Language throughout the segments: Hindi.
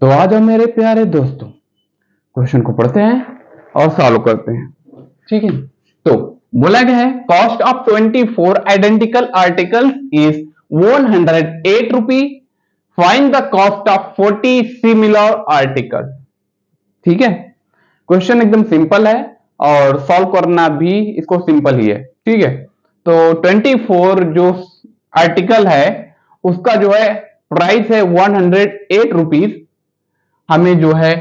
तो आ जाओ मेरे प्यारे दोस्तों, क्वेश्चन को पढ़ते हैं और सॉल्व करते हैं। ठीक है, तो बोला गया है cost of 24 identical articles is 108 rupee. Find the cost of 40 similar article. ठीक है, क्वेश्चन एकदम सिंपल है और सॉल्व करना भी इसको सिंपल ही है। ठीक है, तो 24 जो आर्टिकल है उसका जो है प्राइस है 108 रुपीज। हमें जो है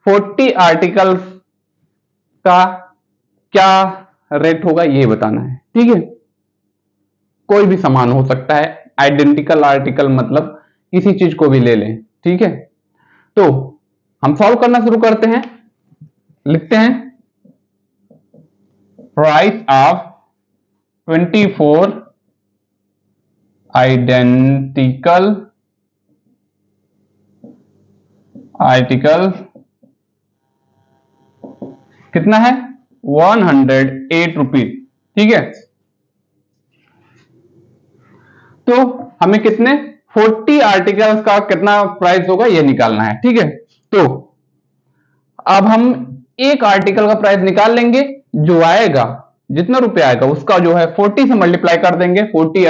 40 आर्टिकल्स का क्या रेट होगा ये बताना है। ठीक है, कोई भी सामान हो सकता है, आइडेंटिकल आर्टिकल मतलब किसी चीज को भी ले लें। ठीक है, तो हम सॉल्व करना शुरू करते हैं। लिखते हैं प्राइस ऑफ 24 आइडेंटिकल आर्टिकल कितना है 108 रुपीज। ठीक है, तो हमें कितने 40 आर्टिकल्स का कितना प्राइस होगा ये निकालना है। ठीक है, तो अब हम एक आर्टिकल का प्राइस निकाल लेंगे, जो आएगा जितना रुपया आएगा उसका जो है 40 से मल्टीप्लाई कर देंगे। 40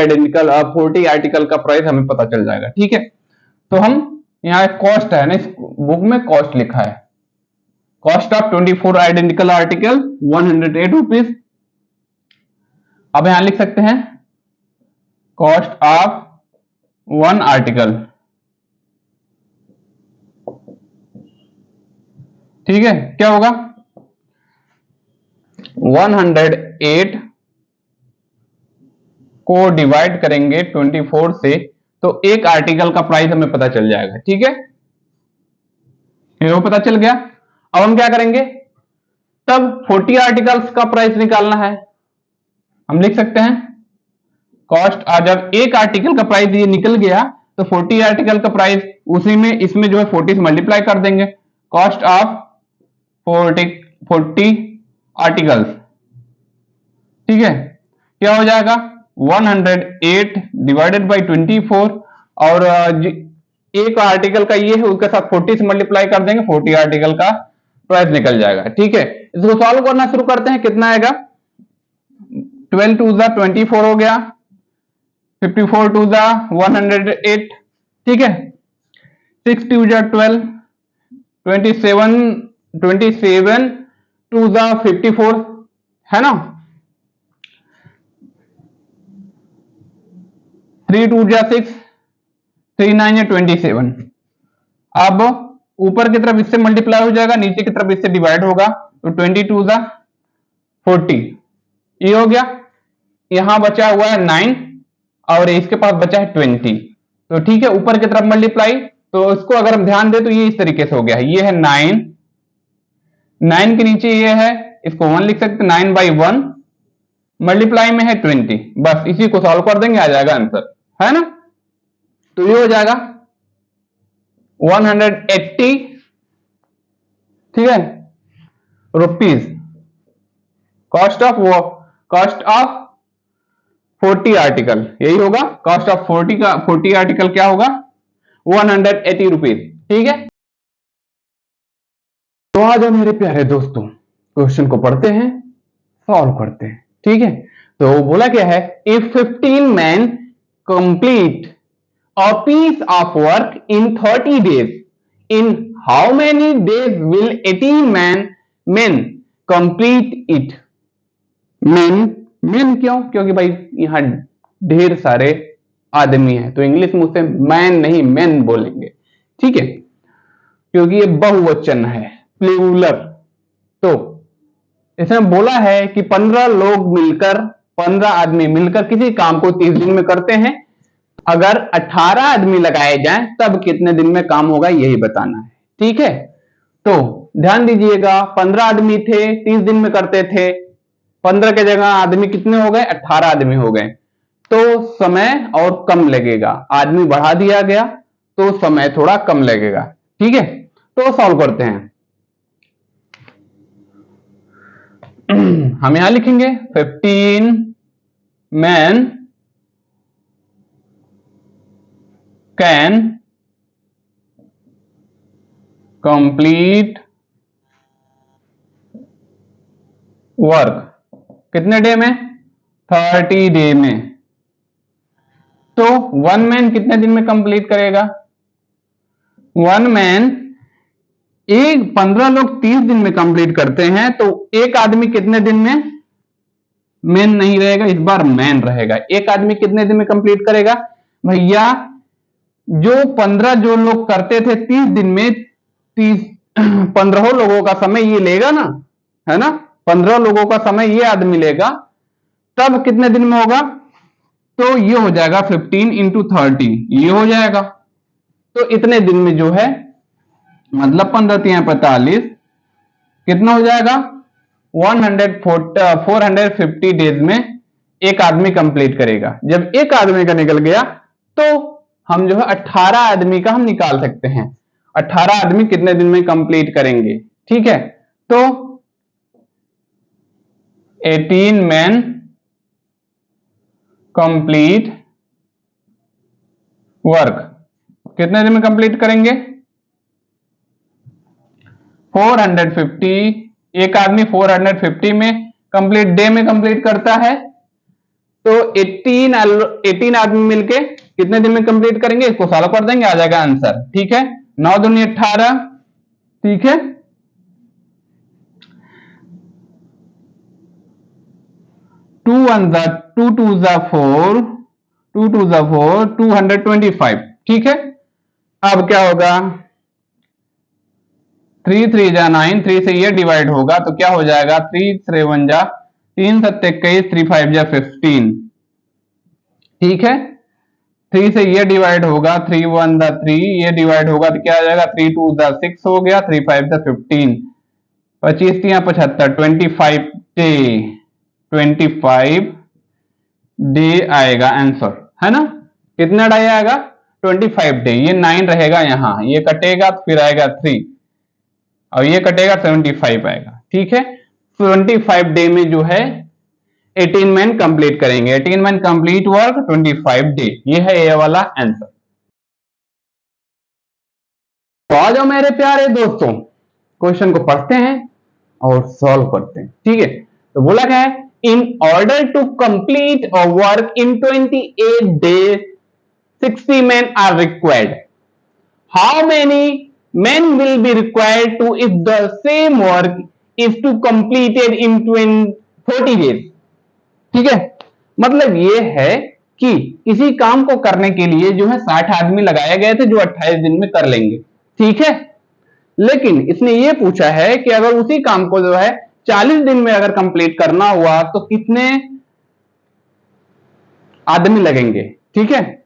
आर्टिकल का प्राइस हमें पता चल जाएगा। ठीक है, तो हम यहाँ कॉस्ट है ना, इस बुक में कॉस्ट लिखा है, cost of 24 identical article 108 rupees. अब यहां लिख सकते हैं कॉस्ट ऑफ वन आर्टिकल। ठीक है, क्या होगा 108 को डिवाइड करेंगे 24 से तो एक आर्टिकल का प्राइस हमें पता चल जाएगा। ठीक है, ये वो पता चल गया। अब हम क्या करेंगे, तब 40 आर्टिकल्स का प्राइस निकालना है। हम लिख सकते हैं कॉस्ट, जब एक आर्टिकल का प्राइस ये निकल गया तो 40 आर्टिकल का प्राइस उसी में इसमें जो है 40 से मल्टीप्लाई कर देंगे। Cost of 40 articles. ठीक है, क्या हो जाएगा 108 डिवाइडेड बाई 24 और एक आर्टिकल का ये है उसके साथ 40 से मल्टीप्लाई कर देंगे, 40 आर्टिकल का प्राइस निकल जाएगा। ठीक है, इसको सॉल्व करना शुरू करते हैं। कितना आएगा 12 टू ज़ा 24 हो गया, 54 टू ज़ा 108। ठीक है, 6 टू ज़ा 12, 27 टू ज़ा 54 है ना, 3 टू ज़ा 6, 3 9 या 27। अब ऊपर की तरफ इससे मल्टीप्लाई हो जाएगा, नीचे की तरफ इससे डिवाइड होगा तो 20 टू ज़ा 40 ये हो गया। यहां बचा हुआ है 9 और इसके पास बचा है 20। तो ठीक है, ऊपर की तरफ मल्टीप्लाई, तो इसको अगर हम ध्यान दें तो ये इस तरीके से हो गया है। ये है 9, 9 के नीचे ये है, इसको 1 लिख सकते, 9 बाई 1 मल्टीप्लाई में है 20। बस इसी को सॉल्व कर देंगे, आ जाएगा आंसर, है ना। तो ये हो जाएगा 180, ठीक है, रुपीज कॉस्ट ऑफ 40 आर्टिकल। यही होगा कॉस्ट ऑफ 40 आर्टिकल क्या होगा 180 रुपीज। ठीक है, तो आ जाओ मेरे प्यारे दोस्तों, क्वेश्चन को पढ़ते हैं, सॉल्व करते हैं। ठीक है, तो बोला क्या है, if 15 man complete a piece of work in 30 days, in how many days will 18 men complete it? men क्यों, क्योंकि भाई यहां ढेर सारे आदमी हैं, तो इंग्लिश में उसे मैन नहीं मेन बोलेंगे। ठीक है, क्योंकि ये बहुवचन है, प्लूरल। तो इसमें बोला है कि 15 आदमी मिलकर किसी काम को 30 दिन में करते हैं। अगर 18 आदमी लगाए जाएं तब कितने दिन में काम होगा यही बताना है। ठीक है, तो ध्यान दीजिएगा 15 आदमी थे, 30 दिन में करते थे, 15 के जगह आदमी कितने हो गए 18 आदमी हो गए, तो समय और कम लगेगा। आदमी बढ़ा दिया गया तो समय थोड़ा कम लगेगा। ठीक है, तो सॉल्व करते हैं। हम यहां लिखेंगे 15 मैन कैन कंप्लीट वर्क कितने डे में? 30 डे में। तो वन मैन कितने दिन में कंप्लीट करेगा? वन मैन 15 लोग 30 दिन में कंप्लीट करते हैं, तो एक आदमी कितने दिन में? मैन नहीं रहेगा, इस बार मैन रहेगा। एक आदमी कितने दिन में कंप्लीट करेगा भैया? जो 15 जो लोग करते थे 30 दिन में, 15 लोगों का समय ये लेगा ना, है ना? 15 लोगों का समय ये आदमी लेगा, तब कितने दिन में होगा? तो ये हो जाएगा 15 इंटू 30, ये हो जाएगा। तो इतने दिन में जो है, मतलब 15 45, कितना हो जाएगा? 450 डेज में एक आदमी कंप्लीट करेगा। जब एक आदमी का निकल गया तो हम जो है 18 आदमी का हम निकाल सकते हैं। 18 आदमी कितने दिन में कंप्लीट करेंगे? ठीक है, तो 18 मैन कंप्लीट वर्क कितने दिन में कंप्लीट करेंगे? 450। एक आदमी 450 में कंप्लीट डे में कंप्लीट करता है, तो 18 आदमी मिलके कितने दिन में कंप्लीट करेंगे? इसको सॉल्व कर देंगे, आ जाएगा आंसर। ठीक है, 9 दूनी 18, ठीक है, 2 1 2 2 4, 2 2 4, 225। ठीक है, अब क्या होगा? 3 3 9, 3 से ये डिवाइड होगा तो क्या हो जाएगा? 3 3 1 3 7 21, 3 5 15। ठीक है, 3 से ये डिवाइड होगा, 3 1 3, ये डिवाइड होगा तो क्या आ जाएगा? 3 2 6 हो गया, 3 5 15, 25 75, 25 डे, 25 डे आएगा आंसर, है ना? कितना डे आएगा? 25 डे। ये 9 रहेगा यहां, ये कटेगा तो फिर आएगा 3, और ये कटेगा 75 आएगा। ठीक है, 25 डे में जो है 18 मैन कंप्लीट करेंगे। 18 मैन कंप्लीट वर्क 25 डे, ये है ये वाला आंसर। तो आ जाओ मेरे प्यारे दोस्तों, क्वेश्चन को पढ़ते हैं और सॉल्व करते हैं। ठीक है, तो बोला क्या है? In order to complete a work in 28 days 60 men are required. How many men will be required to if the same work is to completed in 40 days? ठीक है, मतलब ये है कि किसी काम को करने के लिए जो है 60 आदमी लगाए गए थे जो 28 दिन में कर लेंगे। ठीक है, लेकिन इसने ये पूछा है कि अगर उसी काम को जो है 40 दिन में अगर कंप्लीट करना हुआ तो कितने आदमी लगेंगे? ठीक है,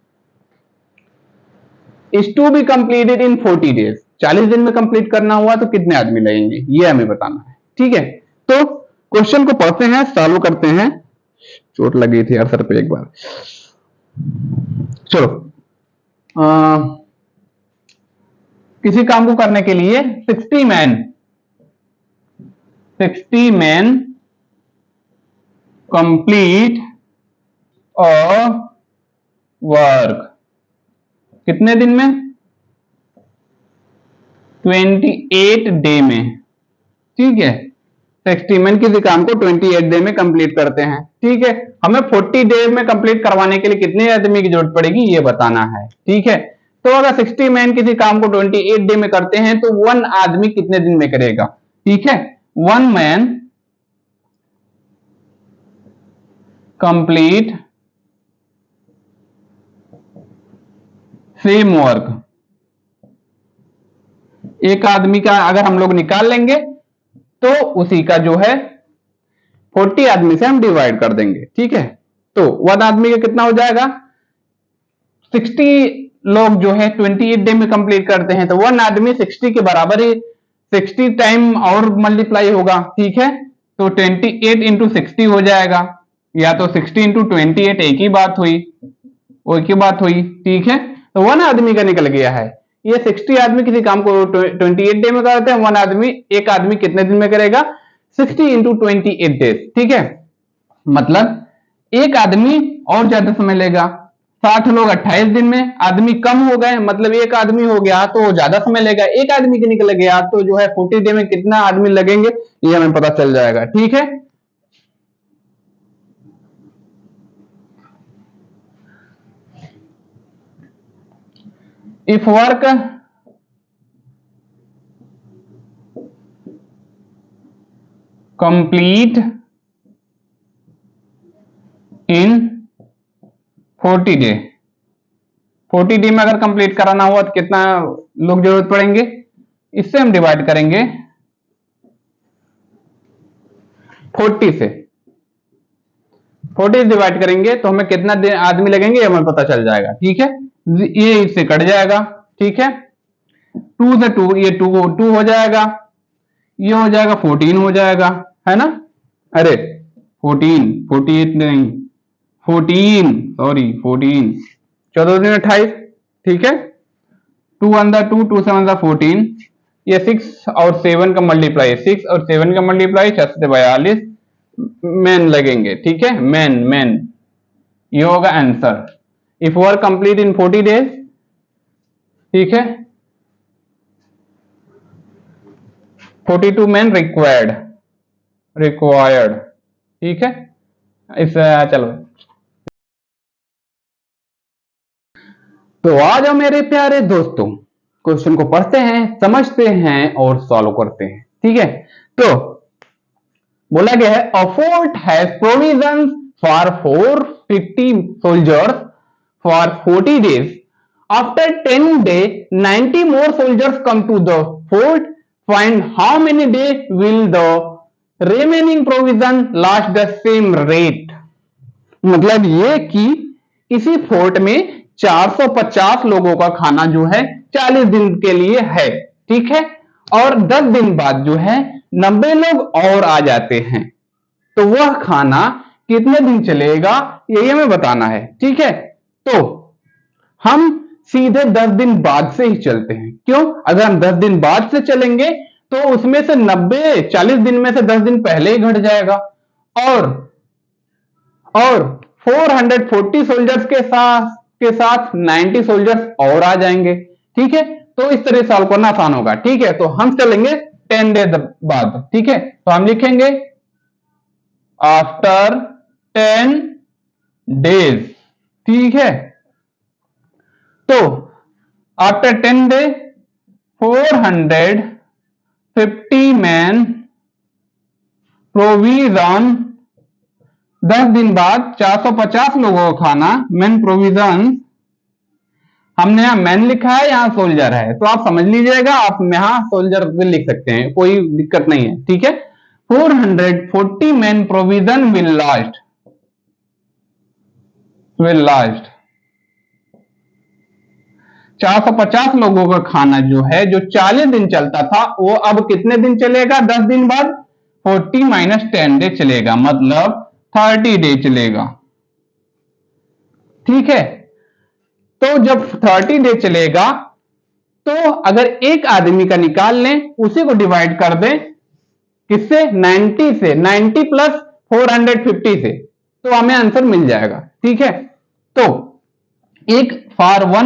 is to be completed in 40 days, 40 दिन में कंप्लीट करना हुआ तो कितने आदमी लगेंगे, ये हमें बताना है। ठीक है, तो क्वेश्चन को पढ़ते हैं, सॉल्व करते हैं। चोट लगी थी यार सर पे एक बार। चलो, किसी काम को करने के लिए 60 मैन कंप्लीट अ वर्क कितने दिन में? 28 डे में। ठीक है, 60 मैन किसी काम को 28 डे में कंप्लीट करते हैं। ठीक है, हमें 40 डे में कंप्लीट करवाने के लिए कितने आदमी की जरूरत पड़ेगी ये बताना है। ठीक है, तो अगर 60 मैन किसी काम को 28 डे में करते हैं तो 1 आदमी कितने दिन में करेगा? ठीक है, 1 मैन कंप्लीट सेम वर्क, एक आदमी का अगर हम लोग निकाल लेंगे तो उसी का जो है 40 आदमी से हम डिवाइड कर देंगे। ठीक है, तो 1 आदमी का कितना हो जाएगा? 60 लोग जो है 28 डे में कंप्लीट करते हैं तो 1 आदमी 60 के बराबर ही 60 टाइम और मल्टीप्लाई होगा। ठीक है, तो 28 इंटू 60 हो जाएगा, या तो 60 इंटू 28, एक ही बात हुई, वो एक ही बात हुई। ठीक है, तो 1 आदमी का निकल गया है। ये 60 आदमी किसी काम को 28 डे में करते हैं, 1 आदमी, एक आदमी कितने दिन में करेगा? 60 इंटू 28 डेज। ठीक है, मतलब एक आदमी और ज्यादा समय लेगा, 60 लोग 28 दिन में, आदमी कम हो गए मतलब एक आदमी हो गया तो ज्यादा समय लेगा, एक आदमी के निकल गया तो जो है 40 डे में कितना आदमी लगेंगे ये हमें पता चल जाएगा। ठीक है, if work complete in 40 day, 40 day में अगर कंप्लीट कराना हुआ तो कितना लोग जरूरत पड़ेंगे, इससे हम डिवाइड करेंगे 40 से, 40 डिवाइड करेंगे तो हमें कितना आदमी लगेंगे हमें पता चल जाएगा। ठीक है, ये इससे कट जाएगा। ठीक है, 2 से 2 ये 2 हो जाएगा, ये हो जाएगा 14 हो जाएगा, है ना, अरे 14 48 नहीं 14 सॉरी 14 14 दिन 28। ठीक है, 2 अंदर 2 2 7 14, ये 6 और 7 का मल्टीप्लाई 6 और 7 का मल्टीप्लाई 6 से 42 मैन लगेंगे। ठीक है, मैन ये होगा answer if work complete in 40 days. ठीक है, 42 मैन रिक्वायर्ड। ठीक है, इस चलो तो आ जाओ मेरे प्यारे दोस्तों, क्वेश्चन को पढ़ते हैं, समझते हैं और सॉल्व करते हैं। ठीक है, तो बोला गया है a fort has provision for 450 soldiers for 40 days, after 10 day 90 more soldiers come to the fort, find how many day will the remaining provision last the same rate. मतलब ये कि इसी फोर्ट में 450 लोगों का खाना जो है 40 दिन के लिए है। ठीक है, और 10 दिन बाद जो है 90 लोग और आ जाते हैं तो वह खाना कितने दिन चलेगा यही हमें बताना है। ठीक है, तो हम सीधे 10 दिन बाद से ही चलते हैं। क्यों, अगर हम 10 दिन बाद से चलेंगे तो उसमें से 90 40 दिन में से 10 दिन पहले ही घट जाएगा और 440 सोल्जर्स के साथ 90 सोल्जर्स और आ जाएंगे। ठीक है, तो इस तरह सॉल्व करना आसान होगा। ठीक है, तो हम चलेंगे 10 डेज बाद। ठीक है, तो हम लिखेंगे आफ्टर 10 डेज। ठीक है, तो आफ्टर 10 डे 450 मैन प्रोविजन, 10 दिन बाद 450 लोगों का खाना, मैन प्रोविजन, हमने यहां मैन लिखा है यहां सोल्जर है तो आप समझ लीजिएगा, आप यहां सोल्जर भी लिख सकते हैं, कोई दिक्कत नहीं है। ठीक है, 440 मैन प्रोविजन विल लास्ट 450 लोगों का खाना जो है जो 40 दिन चलता था वो अब कितने दिन चलेगा, 10 दिन बाद 40 माइनस 10 डे चलेगा, मतलब 30 डे चलेगा। ठीक है, तो जब 30 डे चलेगा तो अगर एक आदमी का निकाल लें, उसी को डिवाइड कर दें किससे, 90 से, 90 प्लस 450 से, तो हमें आंसर मिल जाएगा। ठीक है, तो एक for one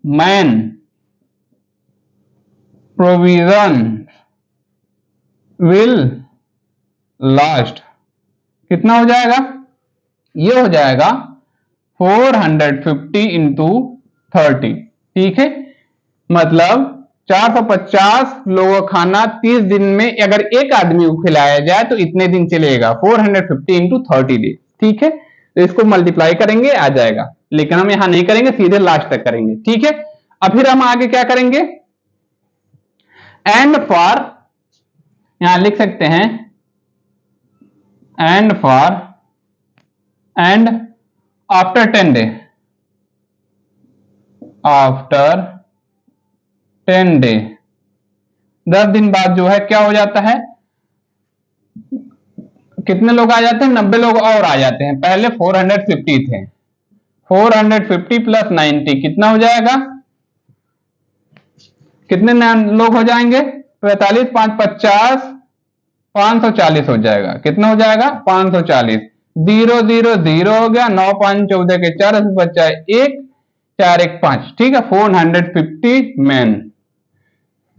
man provision will last कितना हो जाएगा, ये हो जाएगा 450 इंटू 30। ठीक है, मतलब 450 लोगों का खाना 30 दिन में अगर एक आदमी को खिलाया जाए तो इतने दिन चलेगा, 450 इंटू 30 डेज। ठीक है, तो इसको मल्टीप्लाई करेंगे आ जाएगा, लेकिन हम यहां नहीं करेंगे, सीधे लास्ट तक करेंगे। ठीक है, अब फिर हम आगे क्या करेंगे, एंड फॉर, यहां लिख सकते हैं and after 10 day, after 10 day 10 दिन बाद जो है क्या हो जाता है, कितने लोग आ जाते हैं, 90 लोग और आ जाते हैं, पहले 450 थे, 450 प्लस 90 कितना हो जाएगा, कितने लोग हो जाएंगे, 45 5 50 540 हो जाएगा, कितना हो जाएगा 540, 0 0 0 हो गया, 9 5 14 के 4, बचा 1 4 1 5, ठीक है 450 मैन।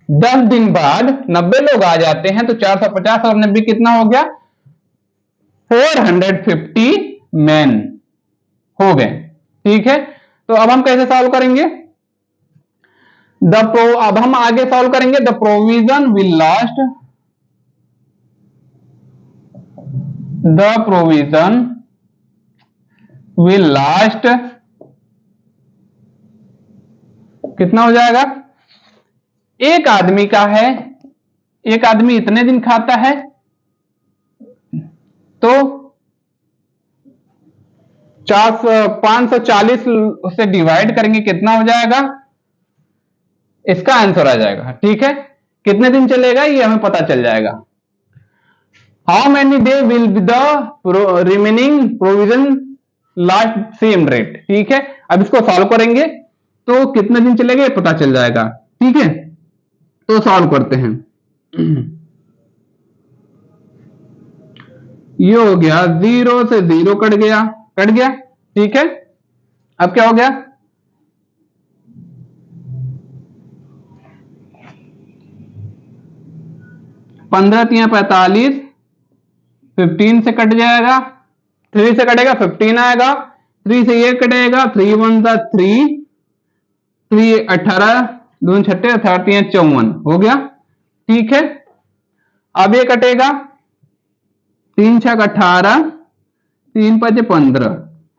10 दिन बाद 90 लोग आ जाते हैं तो 450 और 90 कितना हो गया, 450 मैन हो गए, ठीक है। तो अब हम कैसे सॉल्व करेंगे, अब हम आगे सॉल्व करेंगे। The provision will last, the provision will last कितना हो जाएगा, एक आदमी का है, एक आदमी इतने दिन खाता है तो 540 से डिवाइड करेंगे, कितना हो जाएगा, इसका आंसर आ जाएगा, ठीक है। कितने दिन चलेगा ये हमें पता चल जाएगा। How many day will be the remaining provision last sem rate, ठीक है। अब इसको सॉल्व करेंगे तो कितने दिन चलेगा ये पता चल जाएगा, ठीक है। तो सॉल्व करते हैं। ये हो गया 0 से 0 कट गया, ठीक है। अब क्या हो गया, 15 3 45, 15 से कट जाएगा, 3 से कटेगा 15 आएगा, 3 से ये कटेगा, 3 1 3, 3 18, 2 6 18 54 हो गया, ठीक है। अब ये कटेगा, 3 6 18, 3 5 15,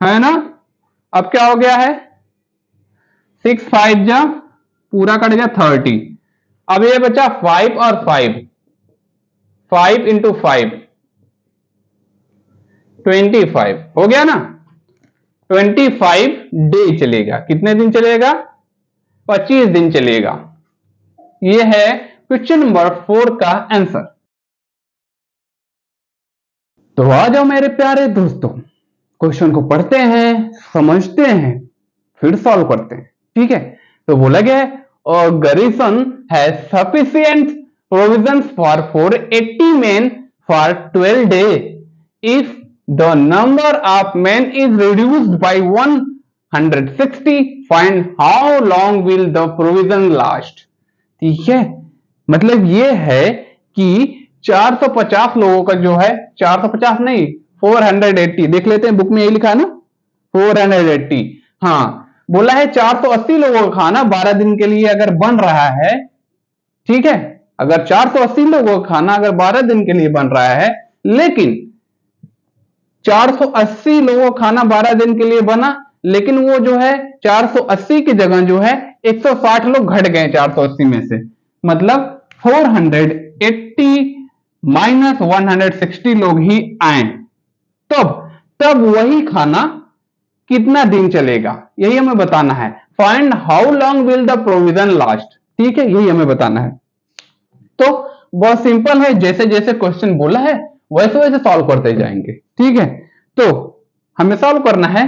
है ना। अब क्या हो गया है, 6 5 जा पूरा कट गया 30। अब ये बचा 5 और 5, 5 इंटू 5 25 हो गया ना। 25 डे चलेगा, कितने दिन चलेगा, 25 दिन चलेगा। ये है क्वेश्चन नंबर 4 का आंसर। तो आ जाओ मेरे प्यारे दोस्तों, क्वेश्चन को पढ़ते हैं, समझते हैं, फिर सॉल्व करते हैं, ठीक है। तो बोला गया है garrison has sufficient provisions for 480 men for 12 days. If the number of men is reduced by 160, find how long will the provision last. ठीक है, मतलब ये है कि 450 लोगों का जो है, 450 नहीं 480, देख लेते हैं बुक में यही लिखा है ना 480, हाँ बोला है 480 लोगों का खाना 12 दिन के लिए अगर बन रहा है, ठीक है। अगर 480 लोगों का खाना अगर 12 दिन के लिए बन रहा है, लेकिन 480 लोगों का खाना 12 दिन के लिए बना, लेकिन वो जो है 480 की जगह जो है 160 लोग घट गए 480 में से, मतलब 480 माइनस 160 लोग ही आए, तब वही खाना कितना दिन चलेगा, यही हमें बताना है। Find how long will the provision last, ठीक है, यही हमें बताना है। तो बहुत सिंपल है, जैसे जैसे क्वेश्चन बोला है वैसे वैसे सॉल्व करते जाएंगे, ठीक है। तो हमें सॉल्व करना है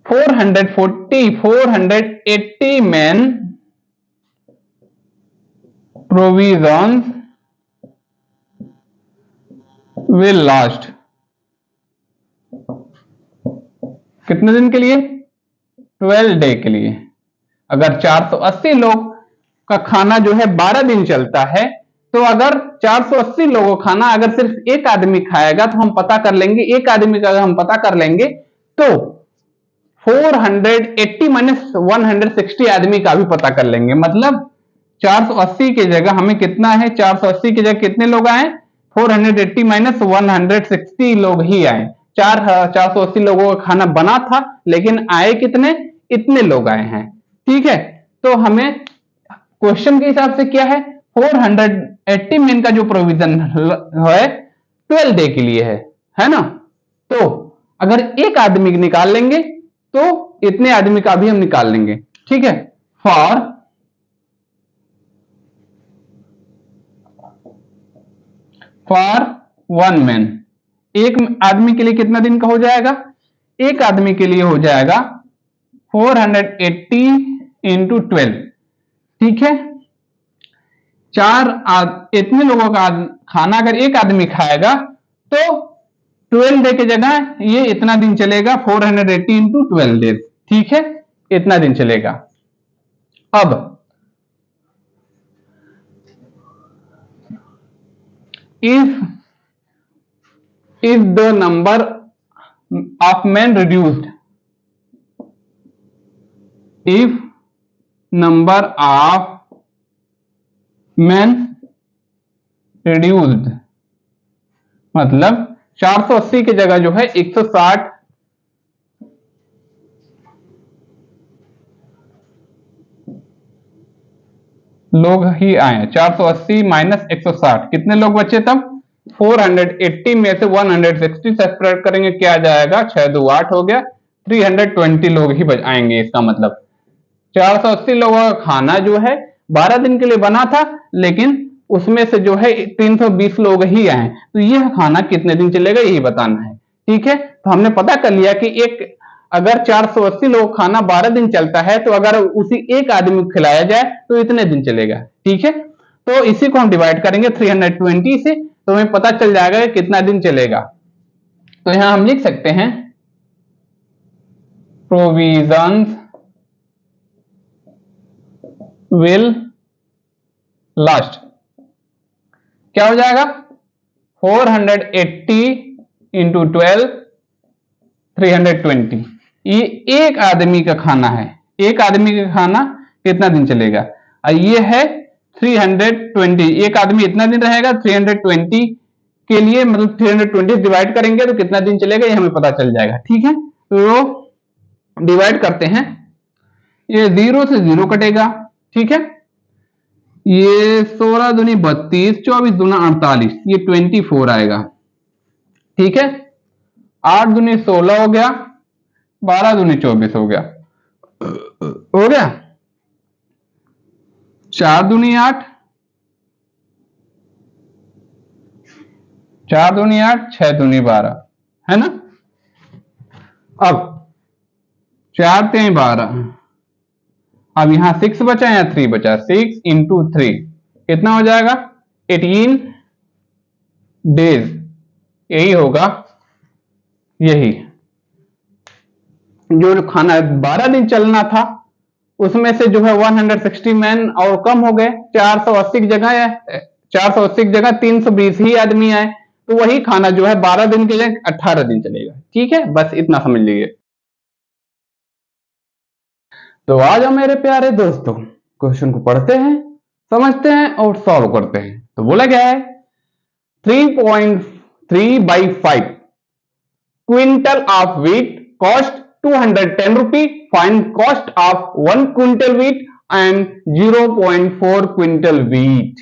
480 मैन प्रोविजन विल लास्ट, कितने दिन के लिए, 12 डे के लिए। अगर 480 लोग का खाना जो है 12 दिन चलता है, तो अगर 480 लोगों का खाना अगर सिर्फ एक आदमी खाएगा तो हम पता कर लेंगे, एक आदमी का अगर हम पता कर लेंगे तो 480 माइनस 160 आदमी का भी पता कर लेंगे, मतलब 480 की जगह हमें कितना है, 480 की जगह कितने लोग आए, 480 माइनस 160 लोग ही आए। 480 लोगों का खाना बना था, लेकिन आए कितने, इतने लोग आए हैं, ठीक है। तो हमें क्वेश्चन के हिसाब से क्या है, 480 मैन का जो प्रोविजन है 12 डे के लिए है ना। तो अगर एक आदमी निकाल लेंगे तो इतने आदमी का भी हम निकाल लेंगे, ठीक है। फॉर 1 मैन, एक आदमी के लिए कितना दिन का हो जाएगा, एक आदमी के लिए हो जाएगा 480 इंटू 12, ठीक है। इतने लोगों का खाना अगर एक आदमी खाएगा तो 12 डे की जगह ये इतना दिन चलेगा, 480 इंटू 12 डेज, ठीक है, इतना दिन चलेगा। अब if the number of men reduced, if number of men reduced, मतलब 480 की जगह जो है 160 लोग ही आए। 480 माइनस 160 कितने लोग बचे तब? 480 में से 160 सेपरेट करेंगे, क्या आ जाएगा? 6 2 8 हो गया, 320 लोग ही आएंगे। इसका मतलब 480 लोगों का खाना जो है 12 दिन के लिए बना था, लेकिन उसमें से जो है 320 लोग ही आए, तो यह खाना कितने दिन चलेगा यही बताना है, ठीक है। तो हमने पता कर लिया कि अगर 480 लोग खाना 12 दिन चलता है, तो अगर उसी एक आदमी को खिलाया जाए तो इतने दिन चलेगा, ठीक है। तो इसी को हम डिवाइड करेंगे 320 से, तो हमें पता चल जाएगा कि कितना दिन चलेगा। तो यहां हम लिख सकते हैं प्रोविजंस विल लास्ट, क्या हो जाएगा? 480 इंटू 12 320, ये एक आदमी का खाना है। एक आदमी का खाना कितना दिन चलेगा? ये है 320, एक आदमी इतना दिन रहेगा, 320 के लिए मतलब 320 डिवाइड करेंगे तो कितना दिन चलेगा ये हमें पता चल जाएगा, ठीक है। तो डिवाइड करते हैं, ये 0 से 0 कटेगा, ठीक है। ये 16 दूनी 32, 24 दूना 48, ये 24 आएगा, ठीक है। 8 दूनी 16 हो गया, 12 दूनी 24 हो गया, 4 दूनी 8, 4 दूनी 8, 6 दूनी 12, है ना। अब 4 3 12, अब यहां 6 बचा या 3 बचा, 6 इंटू 3 कितना हो जाएगा? 18 डेज, यही होगा। यही जो खाना 12 दिन चलना था उसमें से जो है 160 मैन और कम हो गए, 480 की जगह 480 की जगह 320 ही आदमी आए, तो वही खाना जो है 12 दिन के जगह 18 दिन चलेगा, ठीक है। बस इतना समझ लीजिए। तो आज हम मेरे प्यारे दोस्तों क्वेश्चन को पढ़ते हैं, समझते हैं और सॉल्व करते हैं। तो बोला गया है 3.3/5 quintal of wheat cost 210 rupee, find cost of 1 quintal wheat and 0.4 quintal wheat,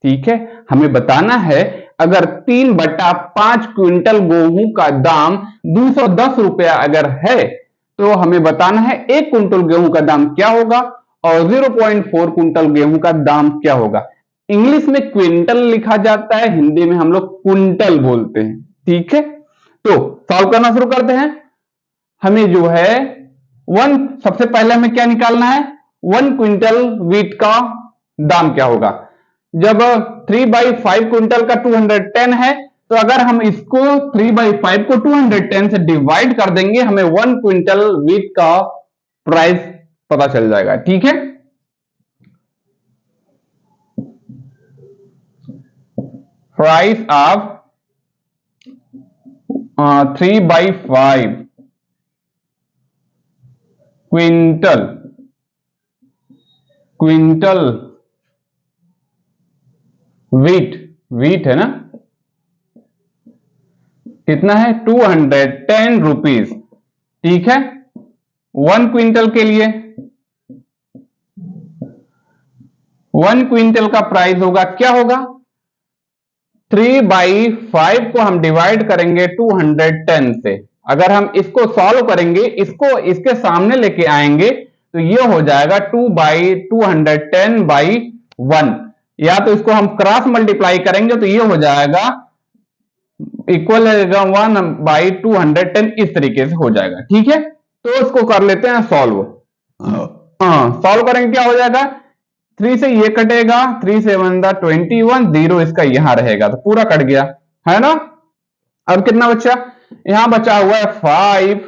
ठीक है। हमें बताना है अगर 3/5 क्विंटल गेहूं का दाम 210 रुपया अगर है, तो हमें बताना है 1 क्विंटल गेहूं का दाम क्या होगा और 0.4 क्विंटल गेहूं का दाम क्या होगा। इंग्लिश में क्विंटल लिखा जाता है, हिंदी में हम लोग क्विंटल बोलते हैं, ठीक है। तो सॉल्व करना शुरू करते हैं। हमें जो है सबसे पहले हमें क्या निकालना है? 1 क्विंटल व्हीट का दाम क्या होगा। जब 3/5 क्विंटल का 210 है, तो अगर हम इसको 3/5 को 210 से डिवाइड कर देंगे, हमें 1 क्विंटल व्हीट का प्राइस पता चल जाएगा, ठीक है। प्राइस ऑफ 3/5 क्विंटल व्हीट है ना, कितना है? 210 रुपीज, ठीक है। 1 क्विंटल के लिए 1 क्विंटल का प्राइस होगा, क्या होगा? 3/5 को हम डिवाइड करेंगे 210 से। अगर हम इसको सॉल्व करेंगे, इसको इसके सामने लेके आएंगे, तो ये हो जाएगा 2/210/1, या तो इसको हम क्रॉस मल्टीप्लाई करेंगे तो ये हो जाएगा इक्वल 1/210, इस तरीके से हो जाएगा, ठीक है। तो इसको कर लेते हैं सॉल्व। सॉल्व करेंगे, क्या हो जाएगा? 3 से ये कटेगा, 3 7 21, 0 इसका यहां रहेगा, तो पूरा कट गया, है ना। अब कितना बचा, यहां बचा हुआ है 5,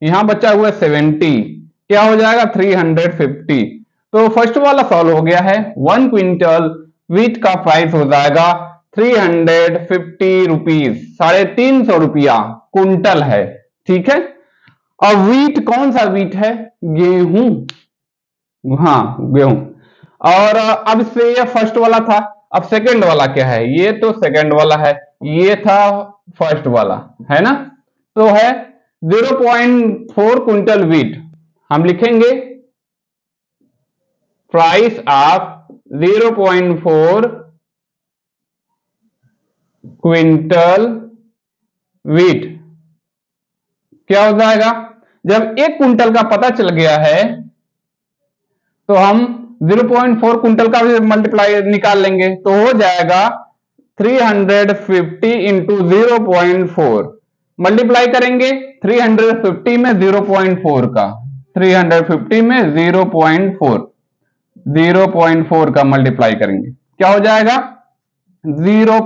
यहां बचा हुआ है 70, क्या हो जाएगा 350। तो फर्स्ट वाला सॉल्व हो गया है। 1 क्विंटल वीट का प्राइस हो जाएगा 350 रुपीज, 350 रुपया कुंटल है, ठीक है। और वीट कौन सा वीट है, गेहूं, हाँ गेहूं। और अब से ये फर्स्ट वाला था, अब सेकंड वाला क्या है, ये तो सेकंड वाला है, ये था फर्स्ट वाला, है ना। तो है 0.4 क्विंटल वीट, हम लिखेंगे प्राइस ऑफ 0.4 क्विंटल वीट, क्या हो जाएगा, जब 1 क्विंटल का पता चल गया है तो हम 0.4 क्विंटल का भी मल्टीप्लाई निकाल लेंगे, तो हो जाएगा 350 इंटू 0.4, मल्टीप्लाई करेंगे 350 में 0.4 का, 350 में 0.4 का मल्टीप्लाई करेंगे, क्या हो जाएगा 0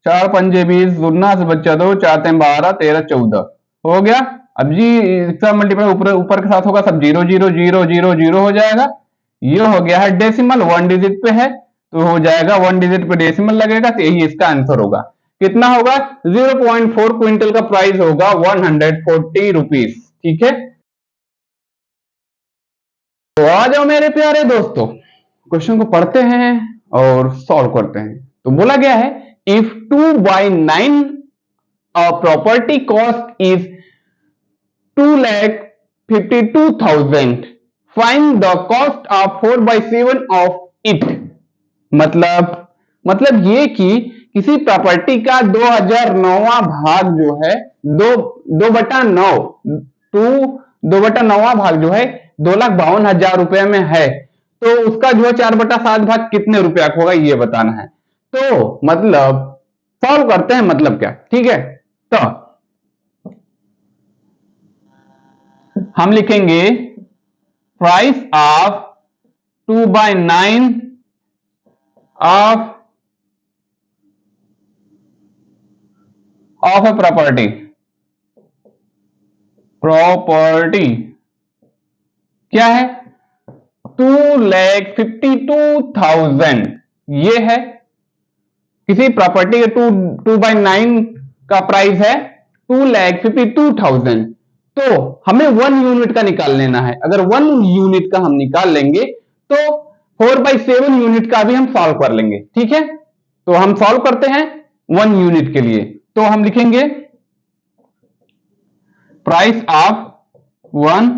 4 पंजे 20, गुना से बच्चा 2, 4 3 12, 13 14 हो गया। अब जी इसका मल्टीप्लाई ऊपर के साथ होगा, सब 0 0 0 0 0 हो जाएगा। ये हो गया है डेसिमल, 1 डिजिट पे है तो हो जाएगा 1 डिजिट पे डेसिमल लगेगा, तो यही इसका आंसर होगा। कितना होगा, 0.4 क्विंटल का प्राइस होगा 140 रुपीज, ठीक है। तो आ जाओ मेरे प्यारे दोस्तों, क्वेश्चन को पढ़ते हैं और सॉल्व करते हैं। तो बोला गया है if 2/9 a property cost is 2,52,000, find the cost of 4/7 of it। मतलब ये कि किसी प्रॉपर्टी का 2009वां भाग जो है, 2/9 2/9वां भाग जो है 2,52,000 रुपए में है, तो उसका जो है 4/7 भाग कितने रुपया का होगा ये बताना है। तो मतलब सॉल्व करते हैं, मतलब क्या, ठीक है। तो हम लिखेंगे price of 2/9 of a property क्या है 2,52,000, ये है किसी प्रॉपर्टी के 2/9 का प्राइस है 2,52,000। तो हमें 1 यूनिट का निकाल लेना है। अगर 1 यूनिट का हम निकाल लेंगे तो 4/7 यूनिट का भी हम सॉल्व कर लेंगे, ठीक है। तो हम सॉल्व करते हैं 1 यूनिट के लिए, तो हम लिखेंगे प्राइस ऑफ 1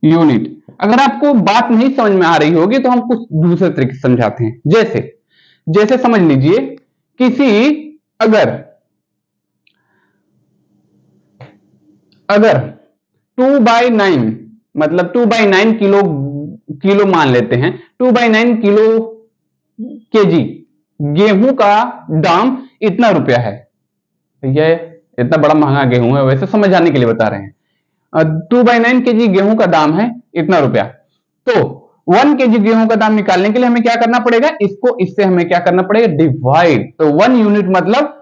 यूनिट। अगर आपको बात नहीं समझ में आ रही होगी तो हम कुछ दूसरे तरीके से समझाते हैं। जैसे समझ लीजिए किसी अगर 2/9 मतलब 2/9 किलो मान लेते हैं, 2/9 किलो केजी गेहूं का दाम इतना रुपया है। यह इतना बड़ा महंगा गेहूं है, वैसे समझ आने के लिए बता रहे हैं। 2/9 केजी गेहूं का दाम है इतना रुपया। तो 1 केजी गेहूं का दाम निकालने के लिए हमें क्या करना पड़ेगा, इसको इससे हमें क्या करना पड़ेगा, डिवाइड। तो 1 यूनिट मतलब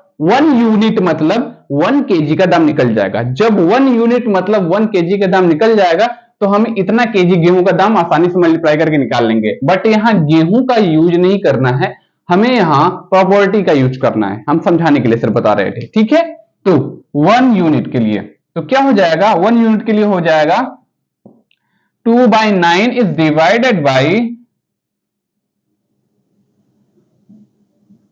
1 केजी का दाम निकल जाएगा। जब 1 यूनिट मतलब 1 केजी का दाम निकल जाएगा तो हम इतना केजी गेहूं का दाम आसानी से मल्टीप्लाई करके निकाल लेंगे। बट यहां गेहूं का यूज नहीं करना है, हमें यहां प्रॉपर्टी का यूज करना है। हम समझाने के लिए सिर्फ बता रहे थे, ठीक है। तो 1 यूनिट के लिए तो क्या हो जाएगा, 1 यूनिट के लिए हो जाएगा 2/9 इज डिवाइडेड बाई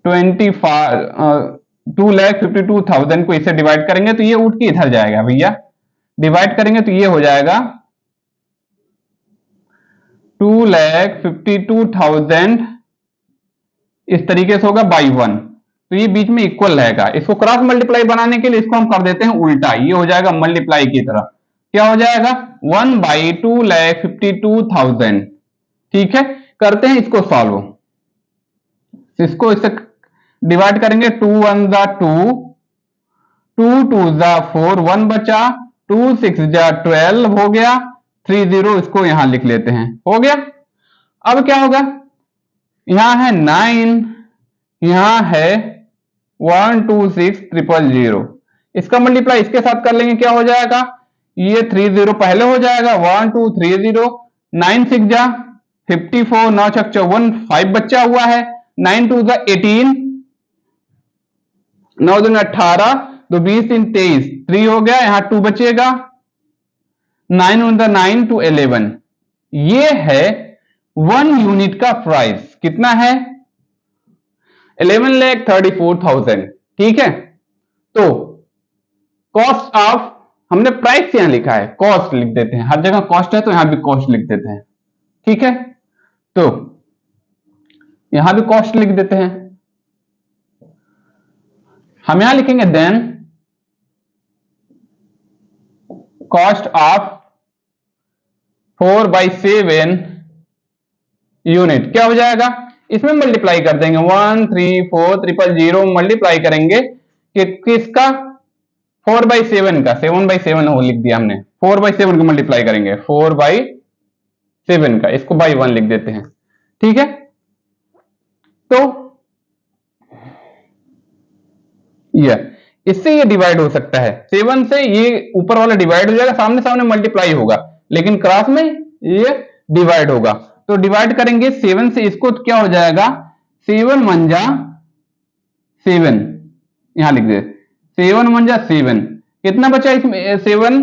2,52,000 को इसे डिवाइड करेंगे तो ये उठ के इधर जाएगा भैया, डिवाइड करेंगे तो ये हो जाएगा 2,52,000 इस तरीके से होगा बाई 1, तो ये बीच में इक्वल रहेगा। इसको क्रॉस मल्टीप्लाई बनाने के लिए इसको हम कर देते हैं उल्टा, ये हो जाएगा मल्टीप्लाई की तरह, क्या हो जाएगा 1/2,52,000, ठीक है। करते हैं इसको सॉल्व, इसको इससे डिवाइड करेंगे, 2 1 जा 2, 2 2 जा 4, 1 बचा, 2 6 जा 12 हो गया, 3 0 इसको यहां लिख लेते हैं, हो गया। अब क्या होगा, यहां है 9, यहां है 126000। इसका मल्टीप्लाई इसके साथ कर लेंगे, क्या हो जाएगा, ये 30 पहले हो जाएगा, 1230, 9 6 जा 54, 9 6 54, 5 बचा हुआ है, 9 2 जा 18, 9 2 18, 2 20 3 23, 3 हो गया, यहां 2 बचेगा, 9 1 जा 9 2 11। ये है 1 यूनिट का प्राइस, कितना है, 11,34,000। ठीक है, तो कॉस्ट ऑफ, हमने प्राइस यहां लिखा है, कॉस्ट लिख देते हैं, हर जगह कॉस्ट है तो यहां भी कॉस्ट लिख देते हैं। ठीक है, तो यहां भी कॉस्ट लिख देते हैं, हम यहां लिखेंगे देन कॉस्ट ऑफ 4/7 यूनिट, क्या हो जाएगा, इसमें मल्टीप्लाई कर देंगे, 134,000 मल्टीप्लाई करेंगे किसका, 4/7 का, 7/7 हो लिख दिया हमने, 4/7 को मल्टीप्लाई करेंगे, 4/7 का, इसको बाई 1 लिख देते हैं। ठीक है, तो इससे ये डिवाइड हो सकता है, 7 से ये ऊपर वाला डिवाइड हो जाएगा, सामने सामने मल्टीप्लाई होगा, लेकिन क्रॉस में ये डिवाइड होगा, तो डिवाइड करेंगे 7 से इसको, तो क्या हो जाएगा, 7 1 जा 7, यहां लिख दे, 7 1 जा 7, कितना बचा इसमें, 7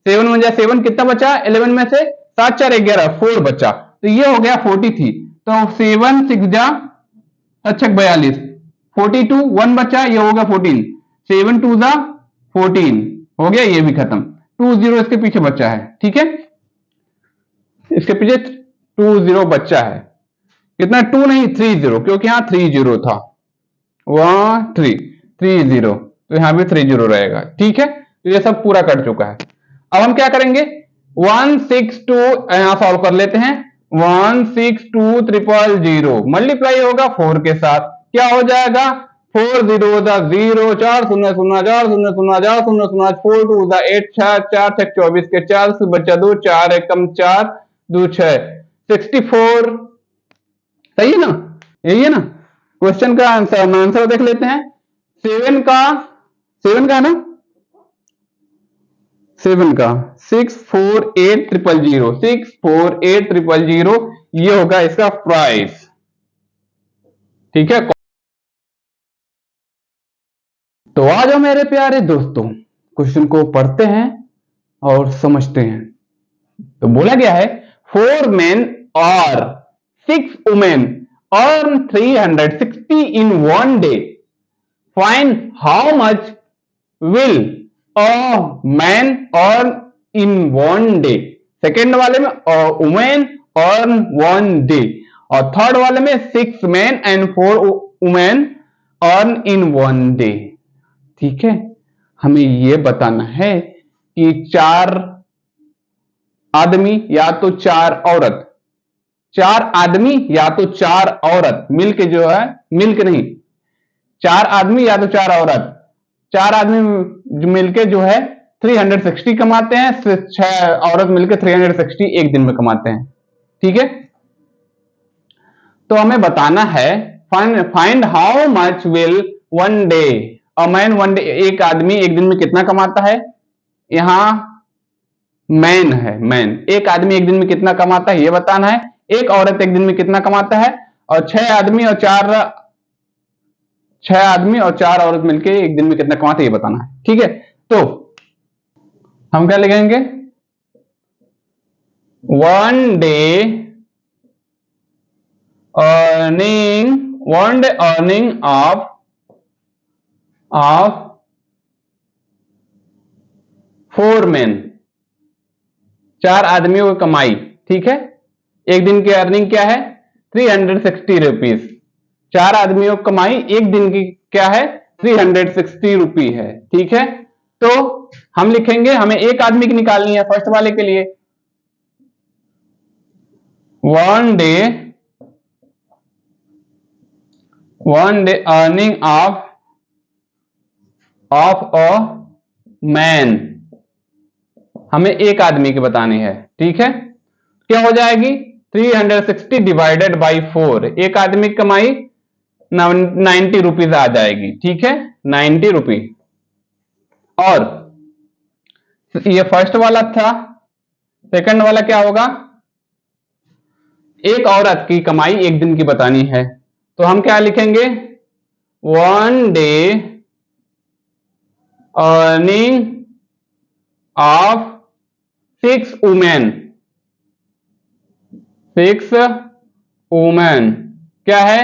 7 1 जा 7, कितना बचा, 11 में से 7 4 11, 4 बचा, तो ये हो गया 43, तो 7 6 जा 42, 42, 1 बचा, ये हो गया 14, 7 2 जा 14, हो गया, ये भी खत्म, 20 इसके पीछे बचा है। ठीक है, इसके पीछे 20 बचा है, कितना, 2 नहीं 30, क्योंकि यहां 30 था, 1 3 30, तो यहां भी 30 रहेगा। ठीक है, तो ये सब पूरा कर चुका है। अब हम क्या करेंगे, 162 यहां सॉल्व कर लेते हैं, 162,000 मल्टीप्लाई होगा 4 के साथ, क्या हो जाएगा, 4 0 0, 4 0 0 4 0 0 4 0 0 4 2 8 6 4 6 24 के 4 से बचा 2, 4 1 4 2 6 64। सही है ना, यही है ना क्वेश्चन का आंसर, हम आंसर देख लेते हैं, 7 का है ना, 7 का 648,000, 648,000 ये होगा इसका प्राइस। ठीक है, तो आ जाओ मेरे प्यारे दोस्तों, क्वेश्चन को पढ़ते हैं और समझते हैं। तो बोला गया है 4 men और 6 women earn 360 in one day. Find how much will a man earn in one day. Second वाले में women earn one day और थर्ड वाले में 6 men and 4 women earn in one day. ठीक है, हमें यह बताना है कि 4 आदमी या तो 4 औरत, 4 आदमी या तो 4 औरत मिलके जो है, मिलके नहीं, 4 आदमी या तो 4 औरत, 4 आदमी मिलके जो है 360 कमाते हैं, 6 औरत मिलकर 360 एक दिन में कमाते हैं। ठीक है, तो हमें बताना है find how much will one day a man one day, एक आदमी एक दिन में कितना कमाता है, यहां मैन है, मैन, एक आदमी एक दिन में कितना कमाता है ये बताना है, एक औरत एक दिन में कितना कमाता है, और 6 आदमी और 4 औरत मिलके एक दिन में कितना कमाते हैं ये बताना है। ठीक है, तो हम क्या लिखेंगे, one day earning of 4 men, 4 आदमियों की कमाई। ठीक है, एक दिन की अर्निंग क्या है, 360 रुपीज, 4 आदमियों की कमाई एक दिन की क्या है, 360 रुपी है। ठीक है, तो हम लिखेंगे, हमें एक आदमी की निकालनी है फर्स्ट वाले के लिए, one day earning of a man, हमें एक आदमी की बतानी है। ठीक है, क्या हो जाएगी, 360 डिवाइडेड बाई 4, एक आदमी की कमाई 90 रुपीज आ जाएगी। ठीक है, 90 रुपीज। और ये फर्स्ट वाला था। सेकंड वाला क्या होगा? एक औरत की कमाई एक दिन की बतानी है, तो हम क्या लिखेंगे? 1 day earning of 6 women. 6 women क्या है?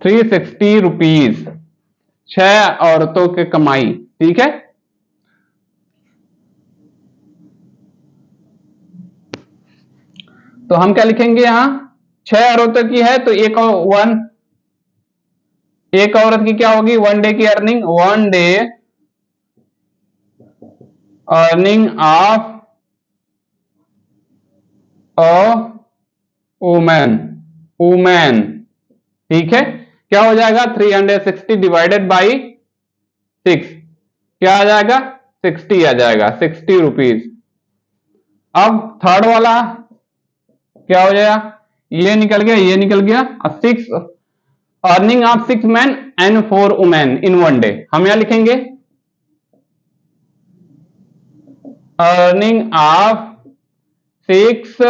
360 रुपीज। 6 औरतों की कमाई। ठीक है, तो हम क्या लिखेंगे? यहां 6 औरतों की है तो एक औरत की क्या होगी? 1 डे की earning. 1 day earning of a women. Women. ठीक है, क्या हो जाएगा? 360 डिवाइडेड बाई 6 क्या आ जाएगा? 60 आ जाएगा। 60 रुपीज। अब थर्ड वाला क्या हो जाएगा? ये निकल गया, ये निकल गया। 6 earning of 6 man and 4 women in 1 day. हम यहां लिखेंगे earning of 6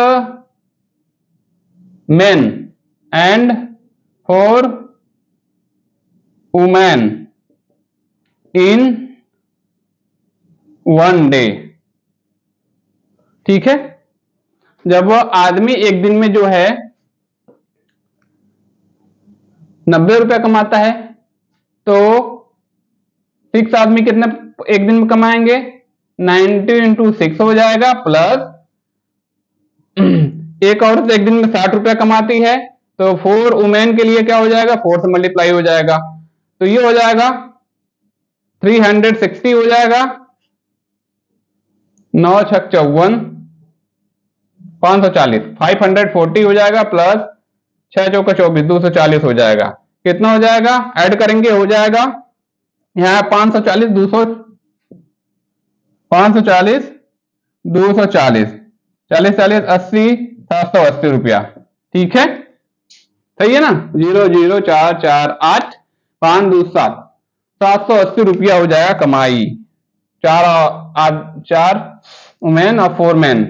men and 4 women in 1 day. ठीक है, जब वो आदमी एक दिन में जो है 90 रुपया कमाता है, तो 6 आदमी कितने एक दिन में कमाएंगे? 90 इंटू 6 हो जाएगा, प्लस एक औरत एक दिन में 60 रुपया कमाती है, तो 4 वुमेन के लिए क्या हो जाएगा? 4 से मल्टीप्लाई हो जाएगा, तो ये हो जाएगा 360 हो जाएगा। 9 छक 54, 540, 540 हो जाएगा, प्लस 6 चौका 24, 240 हो जाएगा। कितना हो जाएगा? ऐड करेंगे, हो जाएगा यहाँ 540, 200, 540, 240, 40 40 80, 780 रुपया। ठीक है, सही है ना? 0 0 4 4 8 5 2 7, 780 रुपया हो जाएगा कमाई। 4 वुमेन और 4 मैन,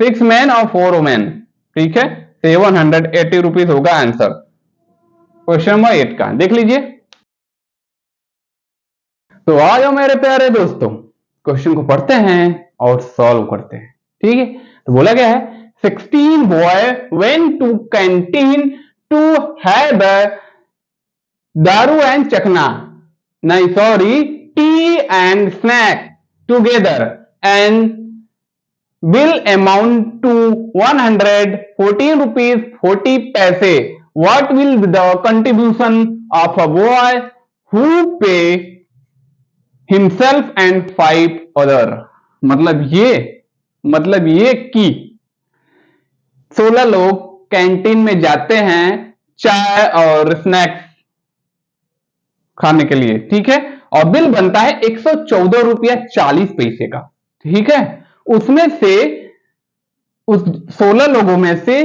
6 मैन और 4 वुमेन। ठीक है, 780 रुपीज होगा आंसर क्वेश्चन नंबर 8 का। देख लीजिए। तो आ जाओ मेरे प्यारे दोस्तों, क्वेश्चन को पढ़ते हैं और सॉल्व करते हैं। ठीक है, तो बोला गया है 16 boy went to canteen to have daru and chakna, tea and snack together, and bill amount to 114 rupees 40 paise. What will be the contribution of a boy who pay himself and 5 other? मतलब ये कि 16 लोग कैंटीन में जाते हैं चाय और स्नैक्स खाने के लिए। ठीक है, और बिल बनता है 114 रुपया 40 पैसे का। ठीक है, उसमें से उस 16 लोगों में से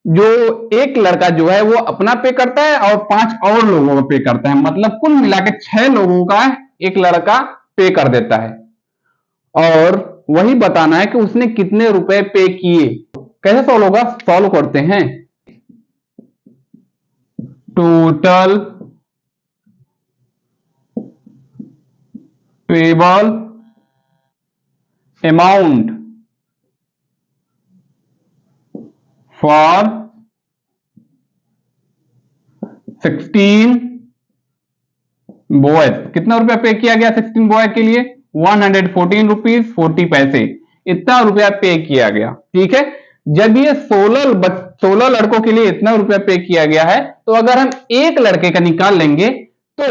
जो एक लड़का जो है वो अपना पे करता है और 5 और लोगों को पे करता है, मतलब कुल मिला के 6 लोगों का एक लड़का पे कर देता है, और वही बताना है कि उसने कितने रुपए पे किए। कैसे सॉल्व होगा? सॉल्व करते हैं। Total payable amount for 16 boys. कितना रुपया पे किया गया 16 बॉय के लिए? 114 रुपीज 40 पैसे। इतना रुपया पे किया गया। ठीक है, जब ये 16 लड़कों के लिए इतना रुपया पे किया गया है, तो अगर हम एक लड़के का निकाल लेंगे तो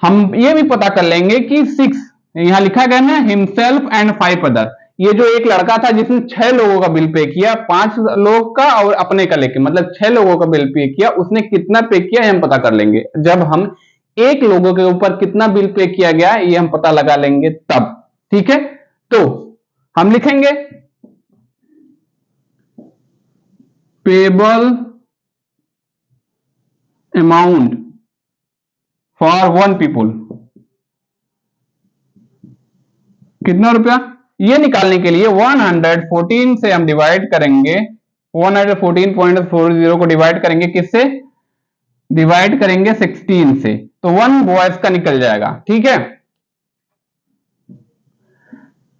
हम ये भी पता कर लेंगे कि 6, यहां लिखा गया ना हिमसेल्फ एंड 5 अदर, ये जो एक लड़का था जिसने 6 लोगों का बिल पे किया, 5 लोग का और अपने का लेके, मतलब 6 लोगों का बिल पे किया, उसने कितना पे किया हम पता कर लेंगे। जब हम एक लोगों के ऊपर कितना बिल पे किया गया ये हम पता लगा लेंगे तब। ठीक है, तो हम लिखेंगे payable amount for one people, कितना रुपया, ये निकालने के लिए 114 से हम डिवाइड करेंगे, 114.40 को डिवाइड करेंगे किससे, डिवाइड करेंगे 16 से, तो 1 बॉयज का निकल जाएगा। ठीक है,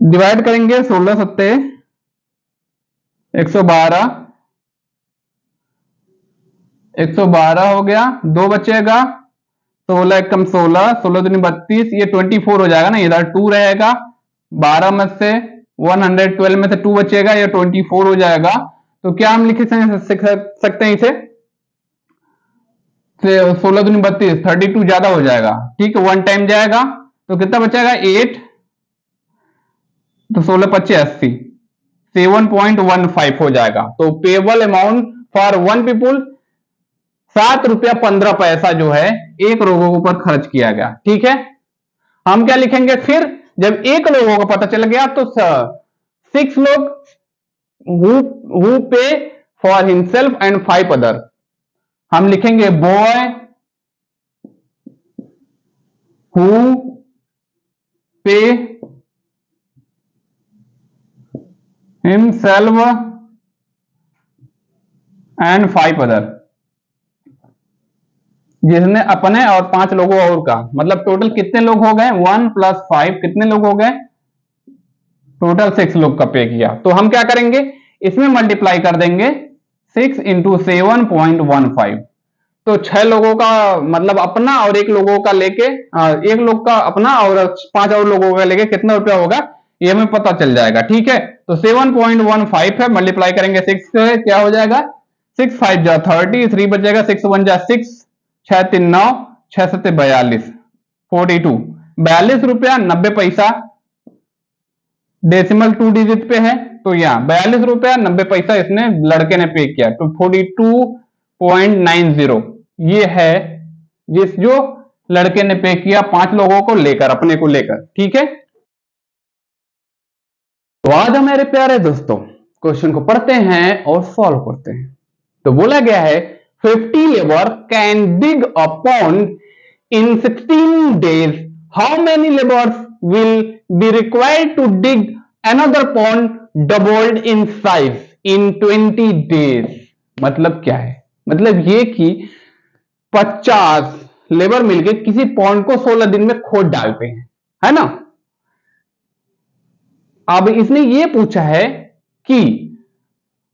डिवाइड करेंगे 16 सत्ते 112, 112 हो गया, 2 बचेगा, 16 एकम 16, 16 दूनी 32, ये 24 हो जाएगा ना, इधर 2 रहेगा, 12 में से 112 में से 2 बचेगा, ये 24 हो जाएगा। तो क्या हम लिख सकते हैं इसे, 16 दूनी 32, 32 ज्यादा हो जाएगा, ठीक है, 1 टाइम जाएगा, तो कितना बचेगा 8, तो 16 पच्चीस 80, 7.15 हो जाएगा। तो payable amount for one people 7 रुपया 15 पैसा जो है एक लोगों के ऊपर खर्च किया गया। ठीक है, हम क्या लिखेंगे फिर, जब एक लोगों को पता चल गया तो 6 लोग who pay for himself and 5 other, हम लिखेंगे boy who pay himself and 5 other, जिसने अपने और 5 लोगों और का, मतलब टोटल कितने लोग हो गए, 1 + 5 कितने लोग हो गए, टोटल 6 लोग का पे किया। तो हम क्या करेंगे, इसमें मल्टीप्लाई कर देंगे 6 × 7.15, तो 6 लोगों का मतलब अपना और 1 लोगों का लेके, 1 लोग का अपना और 5 और लोगों का लेके कितना रुपया होगा ये हमें पता चल जाएगा। ठीक है, तो 7.15 है, मल्टीप्लाई करेंगे 6 से, क्या हो जाएगा 6 × 5 = 30, 3 बचेगा, 6 × 1 = 6, 6 × 3 = 9, 6 × 7 = 42, 42, 42 रुपया 90 पैसा, डेसिमल 2 डिजिट पे है, तो यहाँ 42 रुपया 90 पैसा इसने लड़के ने पे किया, तो 42.90 ये है जिस जो लड़के ने पे किया 5 लोगों को लेकर, अपने को लेकर। ठीक है, तो आज हमारे प्यारे दोस्तों क्वेश्चन को पढ़ते हैं और सॉल्व करते हैं। तो बोला गया है 50 labour can dig a pond in 16 days, how many labours will be required to dig another pond doubled in size in 20 days। मतलब क्या है, मतलब ये कि 50 लेबर मिलके किसी पॉन्ड को 16 दिन में खोद डालते हैं, है ना। अब इसने ये पूछा है कि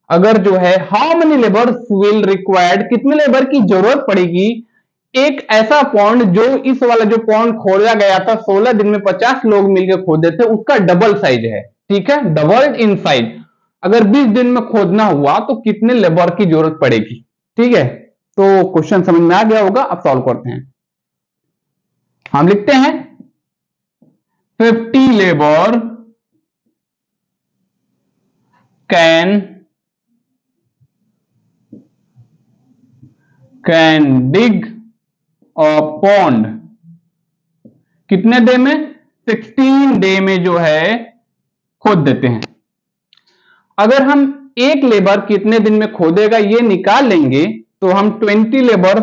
अगर जो है how many labours will required, कितने लेबर की जरूरत पड़ेगी एक ऐसा पॉन्ड, जो इस वाला जो पॉन्ड खोदा गया था 16 दिन में 50 लोग मिलकर खोदे थे उसका डबल साइज है। ठीक है, डबल इन साइज, अगर 20 दिन में खोदना हुआ तो कितने लेबर की जरूरत पड़ेगी। ठीक है, तो क्वेश्चन समझ में आ गया होगा, अब सॉल्व करते हैं। हम लिखते हैं 50 labour can dig a pond, कितने डे में, 16 डे में जो है खोद देते हैं। अगर हम एक लेबर कितने दिन में खोदेगा ये निकाल लेंगे तो हम 20 लेबर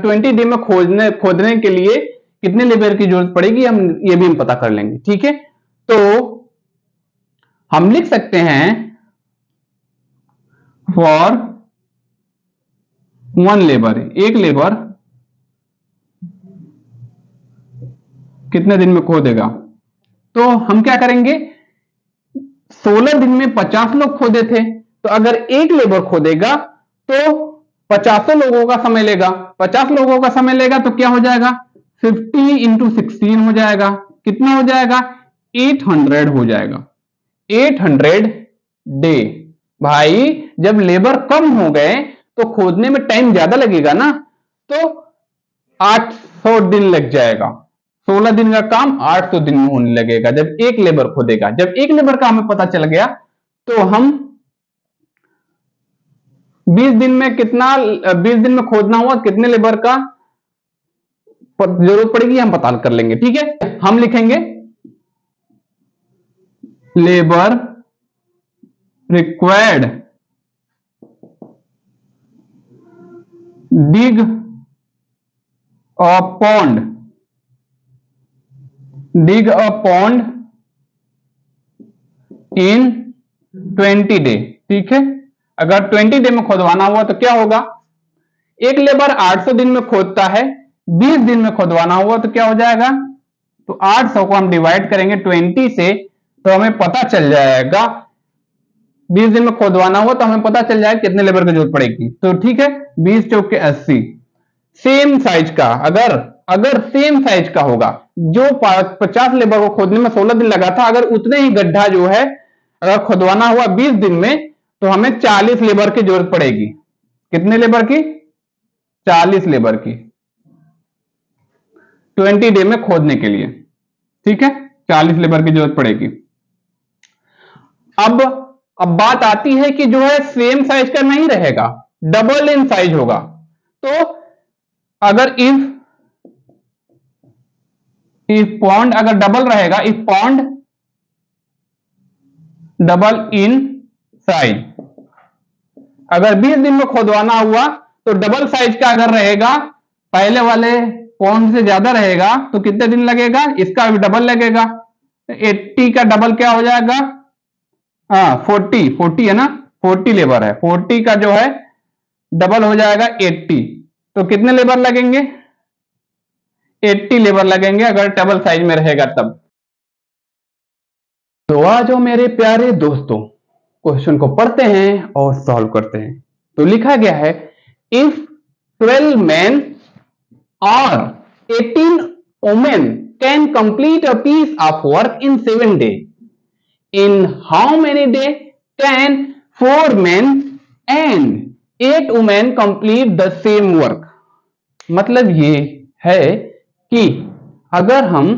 20 डे में खोदने के लिए कितने लेबर की जरूरत पड़ेगी हम ये भी हम पता कर लेंगे। ठीक है, तो हम लिख सकते हैं फॉर वन लेबर, एक लेबर कितने दिन में खोदेगा, तो हम क्या करेंगे 16 दिन में 50 लोग खोदे थे, तो अगर एक लेबर खोदेगा तो 50 लोगों का समय लेगा, 50 लोगों का समय लेगा तो क्या हो जाएगा 50 × 16 हो जाएगा, कितना हो जाएगा 800 हो जाएगा, 800 डे। भाई जब लेबर कम हो गए तो खोदने में टाइम ज्यादा लगेगा ना, तो 800 दिन लग जाएगा, 16 दिन का काम 800 दिन में होने लगेगा जब एक लेबर खोदेगा। जब एक लेबर का हमें पता चल गया तो हम 20 दिन में कितना, 20 दिन में खोदना हुआ कितने लेबर का जरूरत पड़ेगी हम पता कर लेंगे। ठीक है, हम लिखेंगे labour required dig a pond, dig a pond in 20 day. ठीक है, अगर 20 डे में खोदवाना हुआ तो क्या होगा, एक लेबर 800 दिन में खोदता है, 20 दिन में खोदवाना हुआ तो क्या हो जाएगा, तो 800 को हम डिवाइड करेंगे 20 से तो हमें पता चल जाएगा, 20 दिन में खोदवाना हुआ तो हमें पता चल जाएगा कितने लेबर की जरूरत पड़ेगी। तो ठीक है, 20 चौके 80। सेम साइज का, अगर सेम साइज का होगा, जो 50 लेबर को खोदने में 16 दिन लगा था, अगर उतने ही गड्ढा जो है अगर खोदवाना हुआ 20 दिन में तो हमें 40 लेबर की जरूरत पड़ेगी। कितने लेबर की, 40 लेबर की 20 डे में खोदने के लिए। ठीक है, 40 लेबर की जरूरत पड़ेगी। अब बात आती है कि जो है सेम साइज का नहीं रहेगा, डबल इन साइज होगा। तो अगर इफ पॉन्ड अगर डबल रहेगा, if pond double in size, अगर 20 दिन में खोदवाना हुआ तो डबल साइज का अगर रहेगा, पहले वाले पॉन्ड से ज्यादा रहेगा तो कितने दिन लगेगा, इसका भी डबल लगेगा। 80 का डबल क्या हो जाएगा, हाँ 40 है ना, 40 लेबर है, 40 का जो है डबल हो जाएगा 80। तो कितने लेबर लगेंगे, 80 लेबर लगेंगे अगर डबल साइज में रहेगा तब। तो आ जाओ मेरे प्यारे दोस्तों, क्वेश्चन को पढ़ते हैं और सॉल्व करते हैं। तो लिखा गया है, if 12 men or 18 women can complete a piece of work in 7 days, in how many days can 4 men and 8 women complete the same work? मतलब ये है कि अगर हम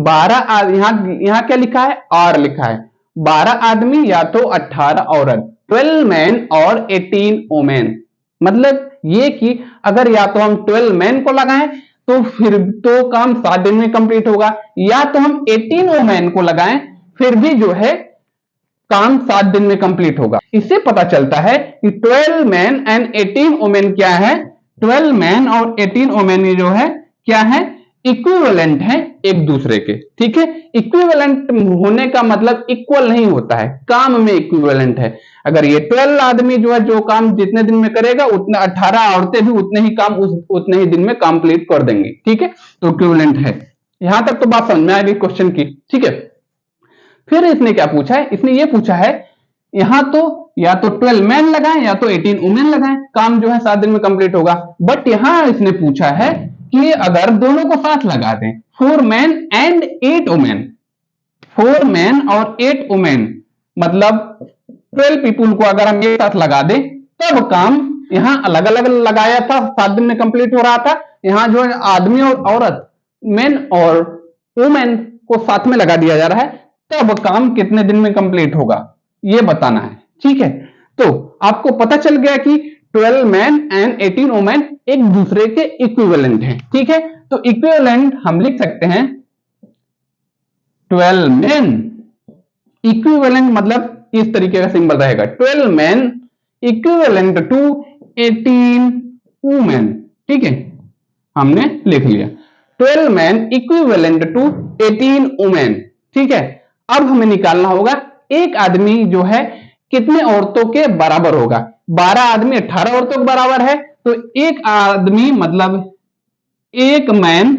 12 यहां क्या लिखा है, और लिखा है 12 आदमी या तो 18 औरत, 12 मैन और 18 वोमेन। मतलब ये कि अगर या तो हम 12 मैन को लगाएं तो फिर तो काम 7 दिन में कंप्लीट होगा, या तो हम 18 वोमेन को लगाएं फिर भी जो है काम 7 दिन में कंप्लीट होगा। इससे पता चलता है कि 12 मैन एंड 18 वोमेन क्या है, 12 मैन और 18 वोमेन जो है क्या है, इक्विवेलेंट है एक दूसरे के। ठीक है, इक्विवेलेंट होने का मतलब इक्वल नहीं होता है, काम में इक्विवेलेंट है। अगर ये 12 आदमी जो है जो काम जितने दिन में करेगा उतने 18 औरतें भी उतने ही काम उतने ही दिन में कंप्लीट कर देंगी। ठीक है, तो इक्विवेलेंट है। यहां तक तो बात समझ में आ गई क्वेश्चन की। ठीक है, फिर इसने क्या पूछा है, इसने ये पूछा है यहां तो या तो 12 मैन लगाएं या तो 18 वुमेन लगाएं, काम जो है 7 दिन में कंप्लीट होगा। बट यहां इसने पूछा है कि अगर दोनों को साथ लगा दें, 4 मैन एंड 8 वुमेन, 4 मैन और 8 वुमेन मतलब 12 पीपुल को अगर हम एक साथ लगा दें तब काम, यहां अलग अलग लगाया था 7 दिन में कंप्लीट हो रहा था, यहां जो है आदमी और औरत, मैन और वुमेन को साथ में लगा दिया जा रहा है, तब काम कितने दिन में कंप्लीट होगा ये बताना है। ठीक है, तो आपको पता चल गया कि 12 मैन एंड 18 वुमेन एक दूसरे के इक्विवेलेंट हैं। ठीक है, तो इक्विवेलेंट हम लिख सकते हैं 12 मैन इक्विवेलेंट, मतलब इस तरीके का सिंबल रहेगा, 12 मैन इक्विवेलेंट टू 18 वुमेन। ठीक है, हमने लिख लिया 12 मैन इक्विवेलेंट टू 18 वुमेन। ठीक है, अब हमें निकालना होगा एक आदमी जो है कितने औरतों के बराबर होगा। 12 आदमी 18 औरतों के बराबर है, तो एक आदमी मतलब एक मैन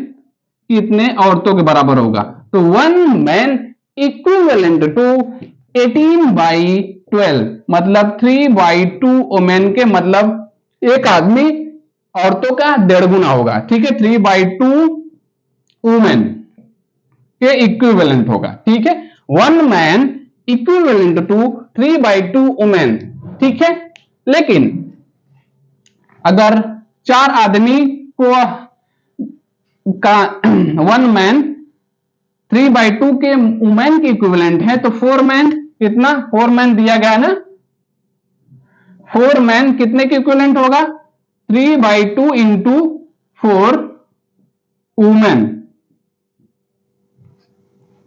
कितने औरतों के बराबर होगा, तो 1 मैन इक्विवेलेंट टू 18/12 मतलब 3/2 वुमेन के, मतलब एक आदमी औरतों का 1.5 गुना होगा। ठीक है, 3/2 वुमेन के इक्विवेलेंट होगा। ठीक है, 1 मैन इक्विवेलेंट टू 3/2 वुमेन। ठीक है, लेकिन अगर 4 आदमी को का 1 मैन 3/2 के वुमेन के इक्विवेलेंट है, तो 4 मैन कितना, 4 मैन दिया गया है ना, 4 मैन कितने के इक्विवेलेंट होगा, 3/2 इंटू 4 वुमेन,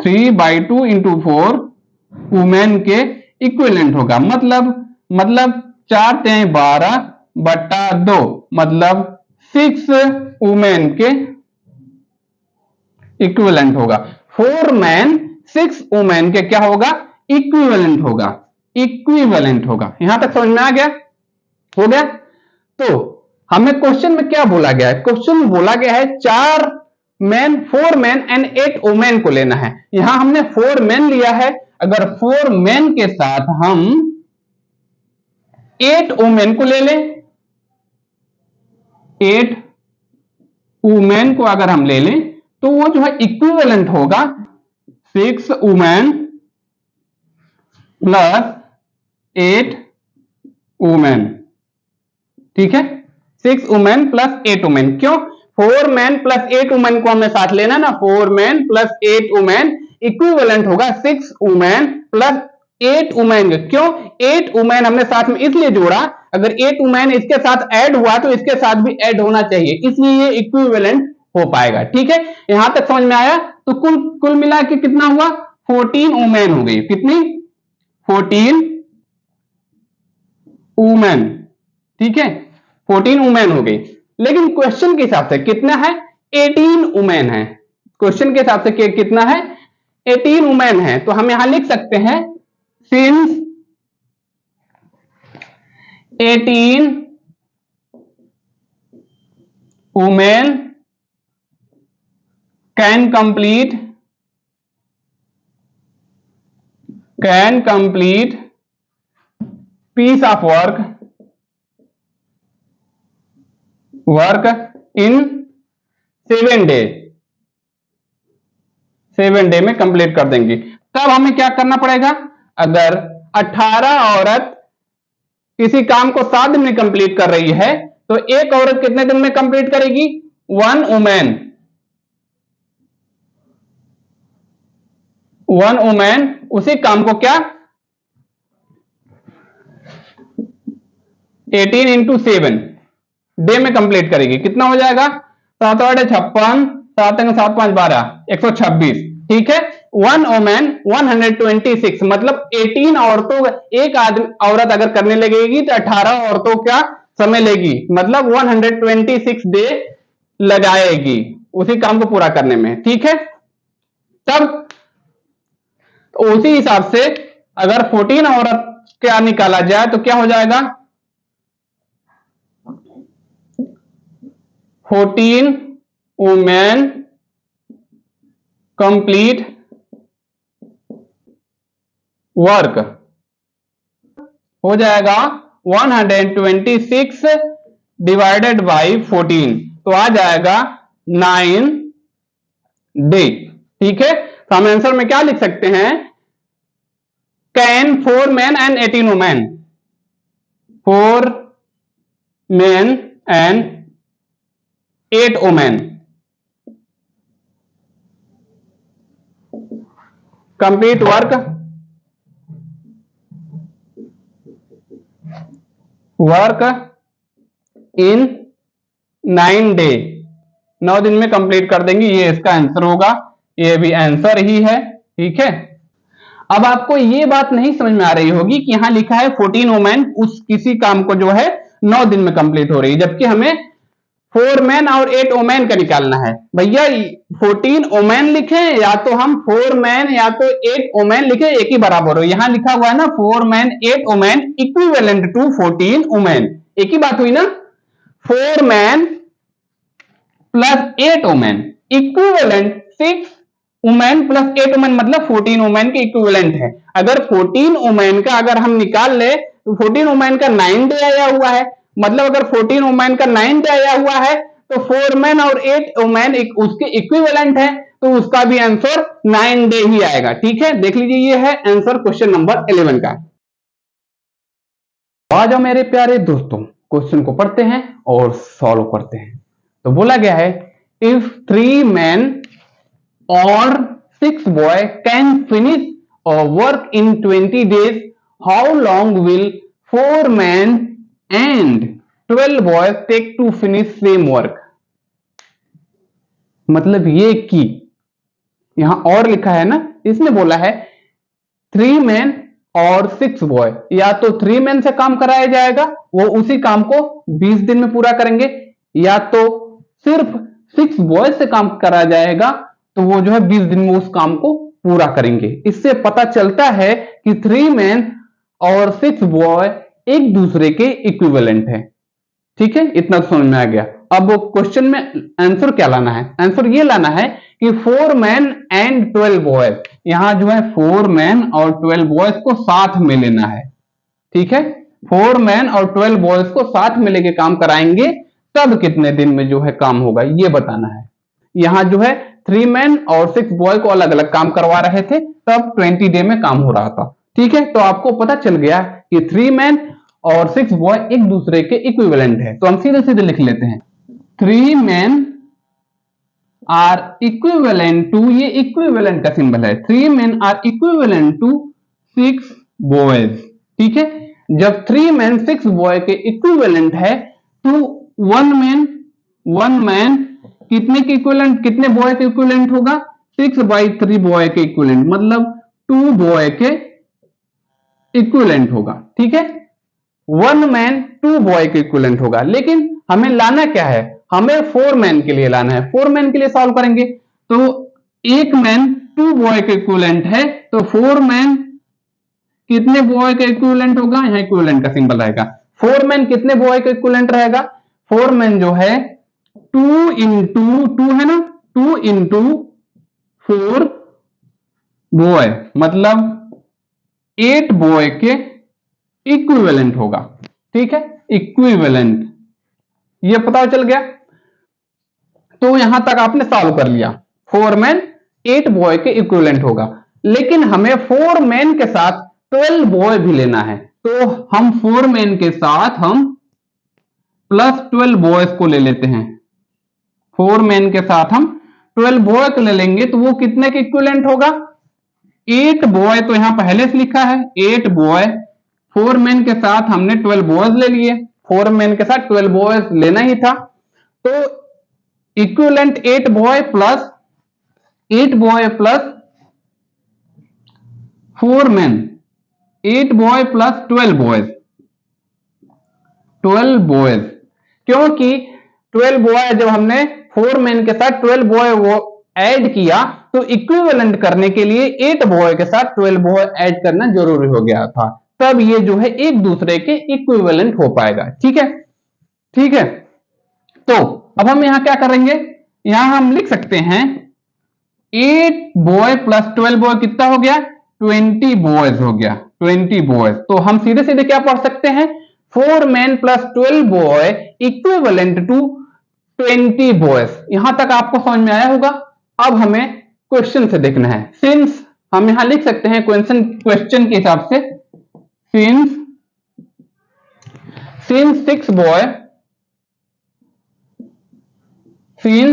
3/2 इंटू 4 वुमेन के इक्विवेलेंट होगा। मतलब 4 × 12 बटा 2 मतलब 6 वुमेन के इक्विवेलेंट होगा। 4 मैन 6 वुमेन के क्या होगा, इक्विवेलेंट होगा, इक्विवेलेंट होगा। यहां तक समझ में आ गया, हो गया। तो हमें क्वेश्चन में क्या बोला गया है, क्वेश्चन में बोला गया है 4 मैन एंड 8 वुमेन को लेना है। यहां हमने 4 मैन लिया है, अगर 4 मैन के साथ हम 8 वुमेन को ले लें, 8 वुमेन को अगर हम ले लें तो वो जो है इक्विवेलेंट होगा 6 वुमेन प्लस 8 वुमेन। ठीक है, 6 वुमेन प्लस 8 वुमेन। क्यों, 4 मैन प्लस 8 वुमेन को हमें साथ लेना ना, 4 मैन प्लस 8 वुमेन इक्विवेलेंट होगा 6 वुमेन प्लस 8 वुमेन। क्यों, 8 वुमेन हमने साथ में इसलिए जोड़ा, अगर 8 वुमेन इसके साथ ऐड हुआ तो इसके साथ भी ऐड होना चाहिए, इसलिए ये इक्विवेलेंट हो पाएगा। ठीक है, यहां तक समझ में आया। तो कुल मिला के कितना हुआ, 14 वुमेन हो गई। कितनी, 14 वुमेन। ठीक है, 14 वुमेन हो गई। लेकिन क्वेश्चन के हिसाब से कितना है, 18 वुमेन है। क्वेश्चन के हिसाब से कितना है, 18 वुमेन है। तो हम यहां लिख सकते हैं since 18 women can complete piece of work in 7 days, 7 day में कंप्लीट कर देंगी। तब हमें क्या करना पड़ेगा, अगर 18 औरत किसी काम को 7 दिन में कंप्लीट कर रही है तो एक औरत कितने दिन में कंप्लीट करेगी, 1 वुमेन उसी काम को क्या 18 इंटू 7 डे में कंप्लीट करेगी। कितना हो जाएगा, 7 8 56, 7 7 5 12, 126। ठीक है, 1 वुमेन 126, मतलब 18 औरतों, एक औरत अगर करने लगेगी तो 18 औरतों का समय लेगी, मतलब 126 डे लगाएगी उसी काम को पूरा करने में। ठीक है, तब तो उसी हिसाब से अगर 14 औरत क्या निकाला जाए तो क्या हो जाएगा, 14 वुमेन कंप्लीट वर्क हो जाएगा 126 डिवाइडेड बाई 14, तो आ जाएगा 9 डे। ठीक है, तो हम आंसर में क्या लिख सकते हैं, can 4 man and 18 women, 4 man and 8 women complete work in 9 day, 9 दिन में कंप्लीट कर देंगे। ये इसका आंसर होगा, ये भी आंसर ही है। ठीक है, अब आपको ये बात नहीं समझ में आ रही होगी कि यहां लिखा है 14 वुमेन उस किसी काम को जो है 9 दिन में कंप्लीट हो रही है, जबकि हमें 4 मैन और 8 वुमेन का निकालना है। भैया 14 वुमेन लिखे या तो हम 4 मैन या तो 8 वुमेन लिखे, एक ही बराबर हो। यहां लिखा हुआ है ना 4 man 8 women equivalent to 14 women, एक ही बात हुई ना। 4 man plus 8 women equivalent 6 women plus 8 women, मतलब 14 वुमेन के इक्विवेलेंट है। अगर 14 वुमेन का अगर हम निकाल ले तो 14 वुमेन का 9 डे आया हुआ है, मतलब अगर 14 वुमेन का 9 डे आया हुआ है तो 4 मैन और 8 वुमेन उसके इक्विवेलेंट है, तो उसका भी आंसर 9 डे ही आएगा। ठीक है, देख लीजिए, ये है आंसर क्वेश्चन नंबर 11 का। आ जाओ मेरे प्यारे दोस्तों, क्वेश्चन को पढ़ते हैं और सॉल्व करते हैं। तो बोला गया है, इफ 3 मैन और 6 boy can finish work in 20 days, how long will 4 men and 12 boys take to finish same work? मतलब ये कि यहां और लिखा है ना, इसने बोला है 3 मैन और 6 बॉय, या तो 3 मैन से काम कराया जाएगा, वो उसी काम को 20 दिन में पूरा करेंगे, या तो सिर्फ 6 बॉय से काम कराया जाएगा, तो वो जो है 20 दिन में उस काम को पूरा करेंगे। इससे पता चलता है कि 3 मैन और 6 बॉय एक दूसरे के इक्विवेलेंट है। ठीक है, इतना तो समझ में आ गया। अब क्वेश्चन में आंसर क्या लाना है? आंसर ये लाना है कि 4 मैन एंड 12 बॉयज, यहां जो है 4 मैन और 12 बॉयज को साथ में लेना है। ठीक है, 4 मैन और 12 बॉयज को साथ में लेके काम कराएंगे, तब कितने दिन में जो है काम होगा ये बताना है। यहां जो है 3 मैन और 6 बॉय को अलग अलग काम करवा रहे थे, तब 20 डे में काम हो रहा था। ठीक है, तो आपको पता चल गया कि 3 मैन और 6 बॉय एक दूसरे के इक्विवेलेंट है। तो हम सीधे सीधे लिख लेते हैं 3 मैन आर इक्विवेलेंट टू, ये इक्विवेलेंट का सिंबल है, 3 man are equivalent to 6 boys. ठीक है, जब 3 मैन 6 बॉय के इक्विवेलेंट है तो 1 मैन कितने के इक्विवेलेंट, कितने बॉय के इक्विवेलेंट होगा? 6/3 बॉय के इक्विवेलेंट, मतलब 2 बॉय के इक्विवेलेंट होगा। ठीक है, 1 मैन 2 बॉय के इक्विवेलेंट होगा। लेकिन हमें लाना क्या है? हमें 4 मैन के लिए लाना है। 4 मैन के लिए सॉल्व करेंगे तो 1 मैन 2 बॉय के इक्विवेलेंट है, तो 4 मैन कितने बॉय का इक्विवेलेंट होगा? यहां इक्विवेलेंट का सिंबल आएगा। 4 मैन कितने बॉय का इक्विवेलेंट रहेगा? 4 मैन जो है 2 इंटू 2 है ना, 2 इंटू 4 बॉय, मतलब 8 बॉय के इक्विवेलेंट होगा। ठीक है, इक्विवेलेंट, ये पता चल गया। तो यहां तक आपने सॉल्व कर लिया। 4 मैन 8 बॉय के इक्विवेलेंट होगा, लेकिन हमें 4 मैन के साथ 12 बॉय भी लेना है। तो हम 4 मैन के साथ हम प्लस 12 बॉयज को ले लेते हैं। 4 मैन के साथ हम 12 बॉय को ले लेंगे, तो वो कितने के इक्विवेलेंट होगा? 8 बॉय, तो यहां पहले से लिखा है 8 बॉय। 4 मैन के साथ हमने 12 बॉयज ले लिए, 4 मैन के साथ 12 बॉयज लेना ही था, तो equivalent 8 boy plus 4 man, 8 boy plus 12 boys, 12 boys, क्योंकि 12 बॉय जब हमने 4 मैन के साथ 12 बॉय वो ऐड किया, तो इक्विवेलेंट करने के लिए 8 बॉय के साथ 12 बॉय ऐड करना जरूरी हो गया था, तब ये जो है एक दूसरे के इक्विवेलेंट हो पाएगा। ठीक है, ठीक है। तो अब हम यहां क्या करेंगे? यहां हम लिख सकते हैं 8 बॉय प्लस 12 बॉय कितना हो गया? 20 बॉयज हो गया, 20 बॉयज। तो हम सीधे सीधे क्या पढ़ सकते हैं? 4 man plus 12 boy equivalent to 20 boys. यहां तक आपको समझ में आया होगा। अब हमें क्वेश्चन से देखना है। सिंस हम यहां लिख सकते हैं क्वेश्चन के हिसाब से, since 6 boy finish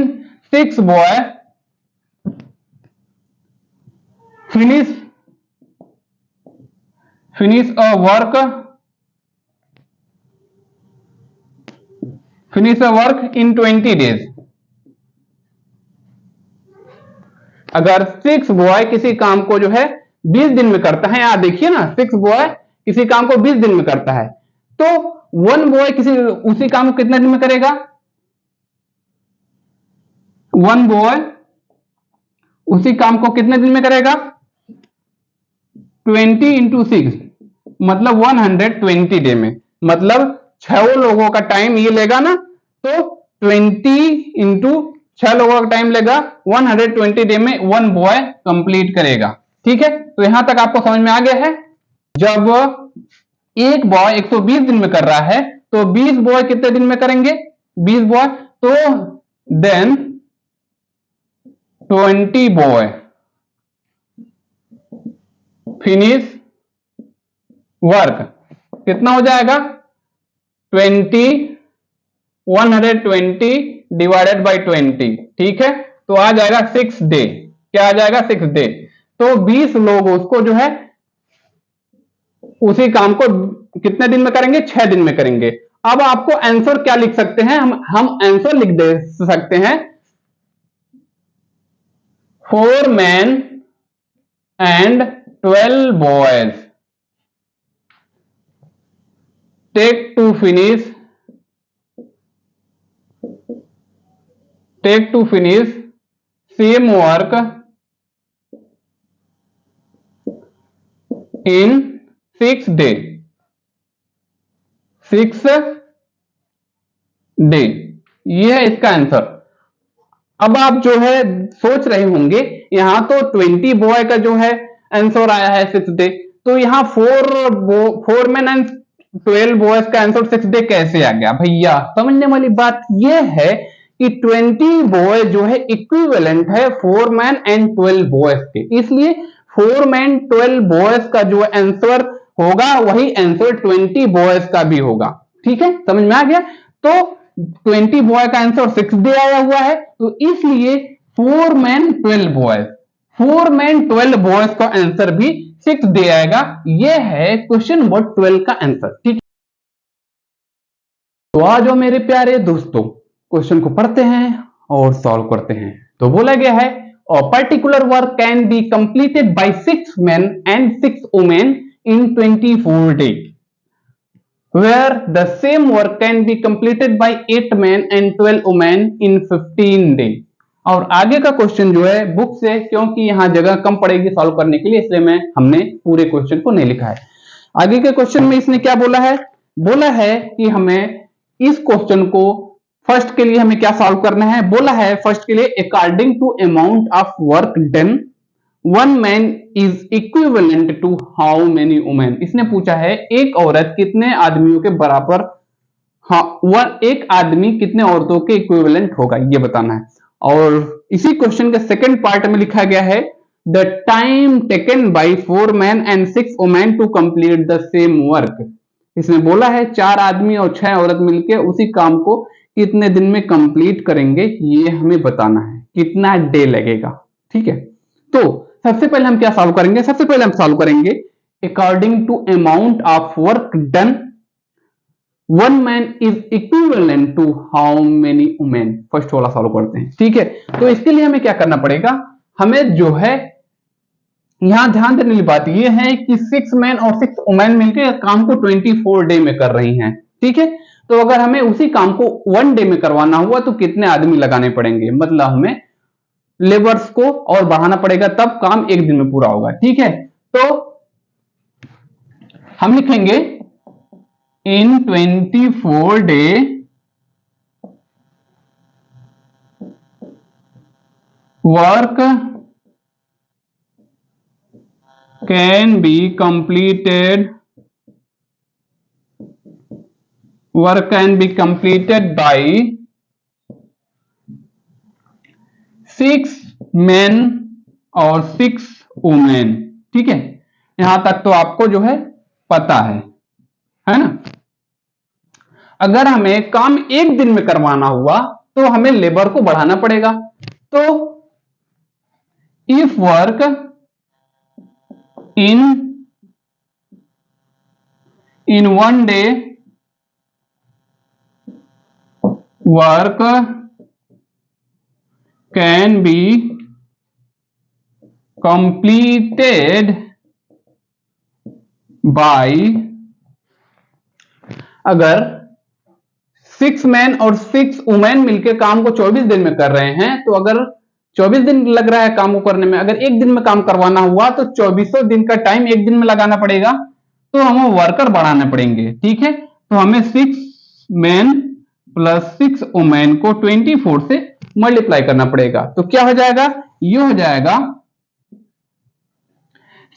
a work in 20 days। अगर 6 बॉय किसी काम को जो है 20 दिन में करता है, यहां देखिए ना, 6 बॉय किसी काम को 20 दिन में करता है, तो 1 बॉय उसी काम को कितने दिन में करेगा? 1 बॉय उसी काम को कितने दिन में करेगा? 20 इंटू 6, मतलब 120 डे में, मतलब 6 लोगों का टाइम ये लेगा ना, तो 20 इंटू 6 लोगों का टाइम लेगा, 120 डे में 1 बॉय कंप्लीट करेगा। ठीक है, तो यहां तक आपको समझ में आ गया है। जब एक बॉय 120 दिन में कर रहा है, तो 20 बॉय कितने दिन में करेंगे? 20 बॉय, तो देन 20 बॉय फिनिश वर्क, कितना हो जाएगा? 120 डिवाइडेड बाई 20। ठीक है, तो आ जाएगा 6 डे। क्या आ जाएगा? 6 डे। तो 20 लोग उसको जो है उसी काम को कितने दिन में करेंगे? 6 दिन में करेंगे। अब आपको आंसर क्या लिख सकते हैं? हम आंसर लिख दे सकते हैं 4 man and 12 boys take to finish 6 same work in 6 day, 6 day, ये है इसका आंसर। अब आप जो है सोच रहे होंगे यहां तो 20 बॉय का जो है आंसर आया है 6 डे, तो यहाँ 4 मैन एंड 12 बॉयज का आंसर 6 डे कैसे आ गया? भैया समझने वाली बात यह है कि 20 बॉय जो है इक्विवेलेंट है 4 मैन एंड 12 बॉयज के, इसलिए 4 मैन 12 बॉयज का जो आंसर होगा वही आंसर 20 बॉयज का भी होगा। ठीक है, समझ में आ गया? तो 20 बॉय का आंसर 6 डे आया हुआ है, तो इसलिए 4 मैन 12 बॉयज, 4 मैन 12 बॉयज का आंसर भी 6 डे आएगा। यह है क्वेश्चन नंबर 12 का आंसर। ठीक, तो आ जाओ मेरे प्यारे दोस्तों, क्वेश्चन को पढ़ते हैं और सॉल्व करते हैं। तो बोला गया है a particular work can be completed by 6 men and 6 women in 24 days, where the same work can be completed by 8 men and 12 women in 15 days। और आगे का क्वेश्चन जो है बुक से, क्योंकि यहां जगह कम पड़ेगी सॉल्व करने के लिए, इसलिए हमने पूरे क्वेश्चन को नहीं लिखा है। आगे के क्वेश्चन में इसने क्या बोला है? बोला है कि हमें इस क्वेश्चन को फर्स्ट के लिए हमें क्या सॉल्व करना है? बोला है फर्स्ट के लिए according to amount of work done one man is equivalent to how many women. इसने पूछा है एक औरत कितने आदमियों के बराबर, हाँ एक आदमी कितने औरतों के इक्विवेलेंट होगा, ये बताना है। और इसी क्वेश्चन के सेकंड पार्ट में लिखा गया है the time taken by 4 man and 6 women to complete the same work. इसमें बोला है 4 आदमी और 6 औरत मिलकर उसी काम को कितने दिन में कंप्लीट करेंगे, ये हमें बताना है, कितना डे लगेगा। ठीक है, तो सबसे पहले हम क्या सॉल्व करेंगे? सबसे पहले हम सॉल्व करेंगे according to amount of work done one man is equivalent to how many women. First वाला सॉल्व करते हैं। ठीक है, तो इसके लिए हमें क्या करना पड़ेगा? हमें जो है यहां ध्यान देने वाली बात यह है कि 6 मैन और 6 वुमेन मिलकर काम को 24 डे में कर रही हैं। ठीक है, तो अगर हमें उसी काम को 1 डे में करवाना हुआ तो कितने आदमी लगाने पड़ेंगे? मतलब हमें लेबर्स को और बढ़ाना पड़ेगा, तब काम 1 दिन में पूरा होगा। ठीक है, तो हम लिखेंगे इन 24 day work can be completed, work can be completed by 6 men और 6 women। ठीक है, यहां तक तो आपको जो है पता है ना? अगर हमें काम 1 दिन में करवाना हुआ तो हमें लेबर को बढ़ाना पड़ेगा। तो if work in 1 day work can be completed by, अगर 6 मैन और 6 वुमेन मिलकर काम को 24 दिन में कर रहे हैं, तो अगर 24 दिन लग रहा है काम को करने में, अगर 1 दिन में काम करवाना हुआ तो 24 दिन का टाइम 1 दिन में लगाना पड़ेगा, तो हमें वर्कर बढ़ाने पड़ेंगे। ठीक है, तो हमें 6 मैन प्लस 6 वुमेन को 24 से मल्टीप्लाई करना पड़ेगा। तो क्या हो जाएगा? ये हो जाएगा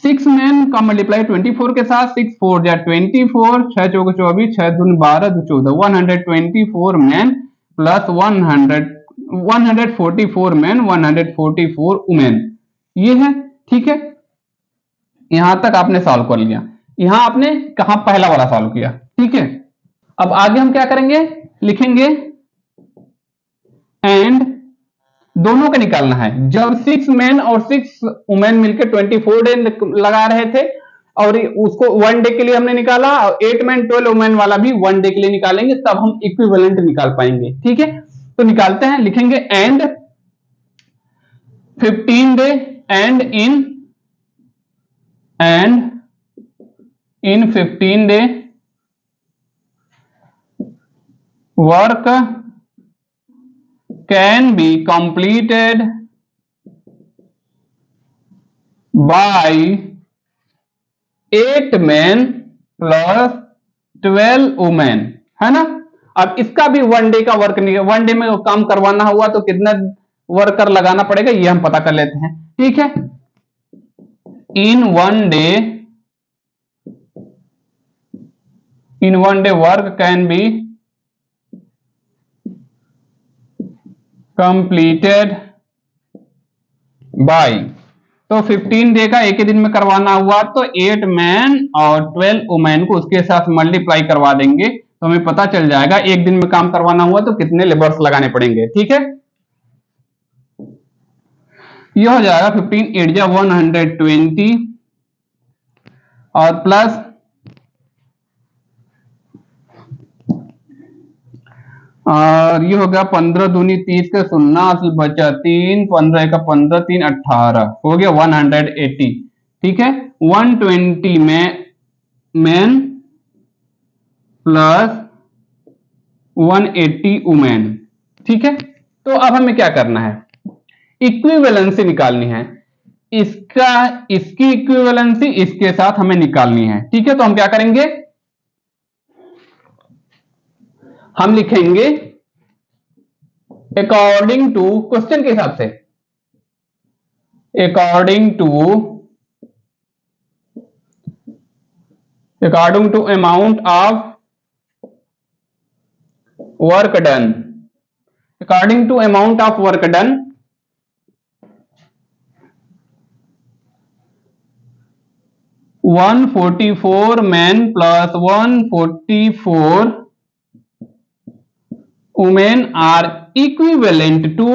6 मैन का मल्टीप्लाई 24 के साथ, 6 4 जा 24, 6 चौके 24, 6 दूनी 12, 2 14, 124 मैन प्लस 144 मैन, 144 वुमेन, ये है। ठीक है, यहां तक आपने सॉल्व कर लिया। यहां आपने कहा पहला वाला सॉल्व किया। ठीक है, अब आगे हम क्या करेंगे? लिखेंगे एंड दोनों का निकालना है। जब 6 मैन और 6 वुमेन मिलकर 24 डे लगा रहे थे और उसको 1 डे के लिए हमने निकाला, और 8 मैन 12 वुमेन वाला भी 1 डे के लिए निकालेंगे, तब हम इक्विवेलेंट निकाल पाएंगे। ठीक है, तो निकालते हैं। लिखेंगे and 15 day and in 15 day work can be completed by 8 men plus 12 women, है ना। अब इसका भी 1 डे का वर्क नहीं है, 1 डे में काम करवाना हुआ तो कितना वर्कर लगाना पड़ेगा ये हम पता कर लेते हैं। ठीक है, in one day work can be completed by, तो 15 डे का एक ही दिन में करवाना हुआ तो 8 मैन और 12 वुमेन को उसके साथ मल्टीप्लाई करवा देंगे तो हमें पता चल जाएगा एक दिन में काम करवाना हुआ तो कितने लेबर्स लगाने पड़ेंगे। ठीक है, यह हो जाएगा 15 8 जा 120 और प्लस और ये हो गया 15 दूनी 30 का 0 बचा 3, 15 का 15 3 18 हो गया 180। ठीक है, 120 में मैन प्लस 180 वुमेन। ठीक है, तो अब हमें क्या करना है, इक्विवेलेंसी निकालनी है, इसकी इक्विवेलेंसी इसके साथ हमें निकालनी है। ठीक है, तो हम क्या करेंगे, हम लिखेंगे अकॉर्डिंग टू क्वेश्चन के हिसाब से, according to amount of work done, according to amount of work done 144 man plus 144 women are equivalent to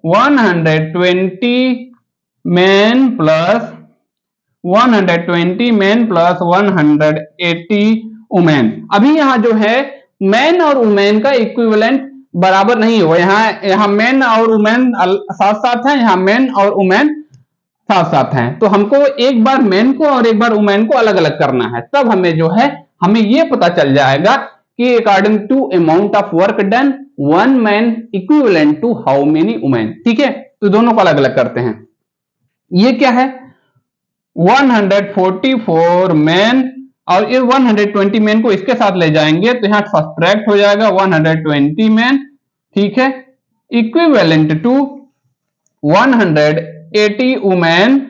120 men plus 180 women। अभी यहां जो है मैन और वुमेन का इक्विवेलेंट बराबर नहीं हो, यहां मैन और वुमेन साथ साथ हैं, यहां मैन और वुमेन साथ साथ हैं, तो हमको एक बार मैन को और एक बार वुमेन को अलग अलग करना है, तब हमें जो है हमें यह पता चल जाएगा कि according to amount of work done 1 man equivalent to how many women. ठीक है, तो दोनों को अलग अलग करते हैं। ये क्या है, 144 मैन और ये 120 मैन को इसके साथ ले जाएंगे तो यहां सब्ट्रैक्ट हो जाएगा 120 मैन। ठीक है, इक्विवेलेंट टू 180 वुमेन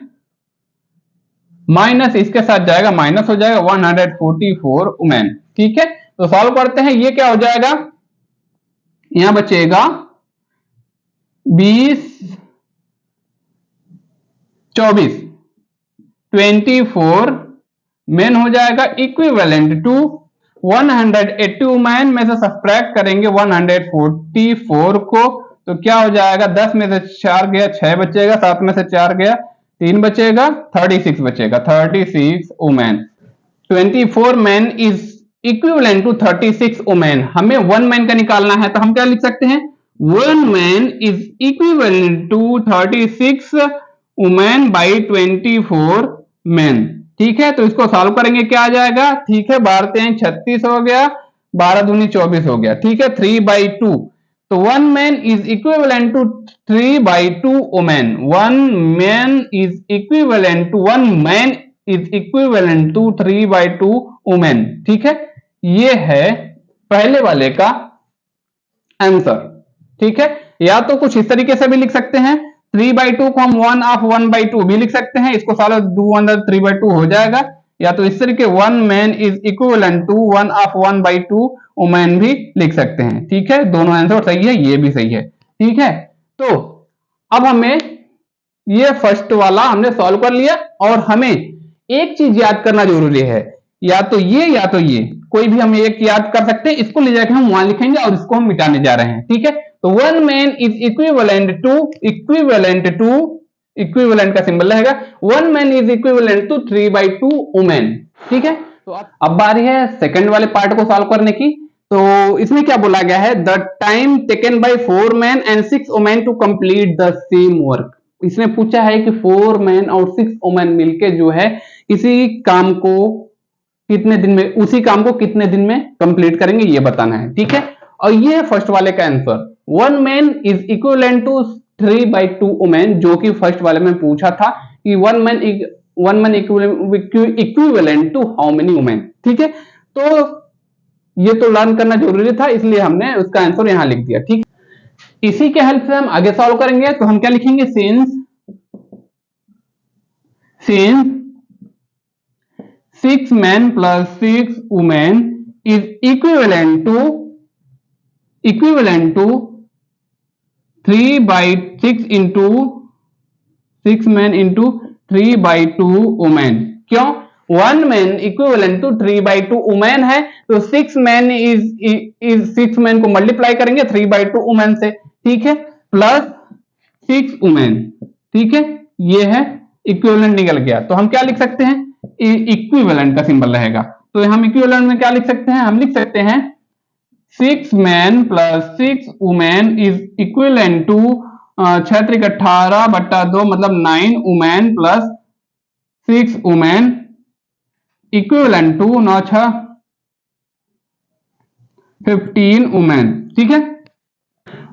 माइनस इसके साथ जाएगा माइनस हो जाएगा 144 वुमेन। ठीक है, तो सॉल्व करते हैं, ये क्या हो जाएगा, यहां बचेगा 20 24 24 मेन हो जाएगा इक्विवेलेंट टू 180 वुमेन में से सब्ट्रैक्ट करेंगे 144 को तो क्या हो जाएगा, 10 में से 4 गया 6 बचेगा, 7 में से 4 गया 3 बचेगा 36 बचेगा, 36 women. 24 man is equivalent to 36 women, हमें 1 मैन का निकालना है तो हम क्या लिख सकते हैं, 1 man is equivalent to 36 women by 24 man. ठीक है, तो इसको सॉल्व करेंगे क्या आ जाएगा, ठीक है 12 36 हो गया, 12 दूनी 24 हो गया। ठीक है, 3/2 तो 1 man is equivalent to 3/2 women, 1 man is equivalent to 1 man is equivalent to 3/2 women. ठीक है, ये है पहले वाले का आंसर। ठीक है, या तो कुछ इस तरीके से भी लिख सकते हैं, 3/2 को हम 1 ऑफ 1/2 भी लिख सकते हैं, इसको सारा 2 अंदर 3/2 हो जाएगा, या तो इस तरीके 1 man is equivalent to 1 of 1/2 women भी लिख सकते हैं। ठीक है, दोनों आंसर सही है, ये भी सही है। ठीक है, तो अब हमें ये फर्स्ट वाला हमने सॉल्व कर लिया और हमें एक चीज याद करना जरूरी है, या तो ये कोई भी हम एक याद कर सकते हैं, इसको ले जाकर हम वहां लिखेंगे और इसको हम मिटाने जा रहे हैं। ठीक है, तो 1 मैन इज इक्विवेलेंट का सिंबल रहेगा, 1 man is equivalent to 3/2 women. ठीक है, तो अब बारी है सेकंड वाले पार्ट को सॉल्व करने की। तो इसमें क्या बोला गया है, the time taken by 4 man and 6 women to complete the same work. इसमें पूछा है कि 4 मैन और 6 वुमेन मिलके जो है इसी काम को कितने दिन में, उसी काम को कितने दिन में कंप्लीट करेंगे ये बताना है। ठीक है, और ये है फर्स्ट वाले का answer, 1 man is equivalent to 3/2 women, जो कि फर्स्ट वाले में पूछा था कि one man equivalent to how many women. ठीक है, तो ये तो लर्न करना जरूरी था, इसलिए हमने उसका आंसर यहां लिख दिया। ठीक, इसी के हेल्प से हम आगे सॉल्व करेंगे। तो हम क्या लिखेंगे, since 6 men plus 6 women is equivalent to 3/6 into 6 men into 3/2 women। क्यों? 1 मैन इक्विवेलेंट टू 3/2 वुमेन है, तो 6 मैन इज 6 मैन को मल्टीप्लाई करेंगे 3/2 वुमेन से। ठीक है, प्लस 6 वुमेन। ठीक है, ये है इक्विवेलेंट निकल गया। तो हम क्या लिख सकते हैं, इक्विवेलेंट का सिंबल रहेगा। तो हम इक्विवेलेंट में क्या लिख सकते हैं, हम लिख सकते हैं 6 man plus 6 women is equivalent to 6×18/2 मतलब 9 women plus 6 women equivalent to 9×6 15 women. ठीक है,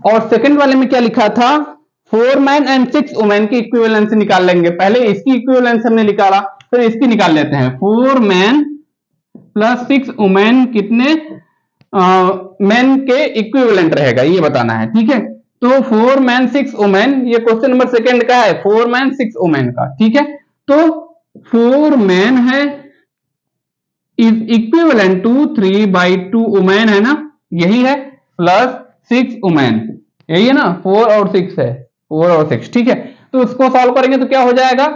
और सेकंड वाले में क्या लिखा था, 4 मैन एंड 6 वुमेन की इक्विवेलेंस निकाल लेंगे। पहले इसकी इक्विवेलेंस हमने निकाला, फिर इसकी निकाल लेते हैं। 4 मैन प्लस 6 वुमेन कितने मैन के इक्विवेलेंट रहेगा, ये बताना है। ठीक है, तो 4 मैन 6 वुमेन, ये क्वेश्चन नंबर सेकंड का है, 4 मैन 6 वुमेन का। ठीक है, तो 4 मैन है इज इक्विवेलेंट टू 3/2 वुमेन है ना, यही है, प्लस 6 वुमेन, यही है ना, 4 और 6 है, 4 और 6। ठीक है, तो इसको सॉल्व करेंगे तो क्या हो जाएगा,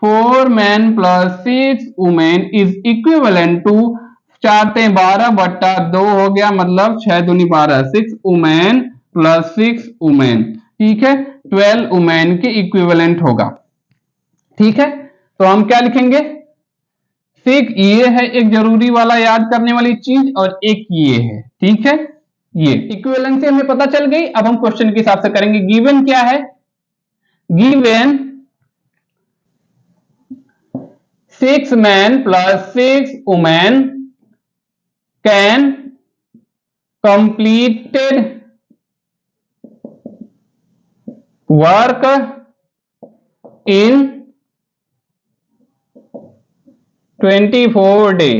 4 man plus 6 women is equivalent to 4×12/2 हो गया, मतलब 6×2 12, 6 वुमेन प्लस 6 वुमेन। ठीक है, 12 वुमेन के इक्विवेलेंट होगा। ठीक है, तो हम क्या लिखेंगे, 6 ये है एक जरूरी वाला याद करने वाली चीज, और एक ये है। ठीक है, ये इक्विवेलेंस से हमें पता चल गई। अब हम क्वेश्चन के हिसाब से करेंगे। गिवन क्या है, given 6 man plus 6 women can completed work in 24 day.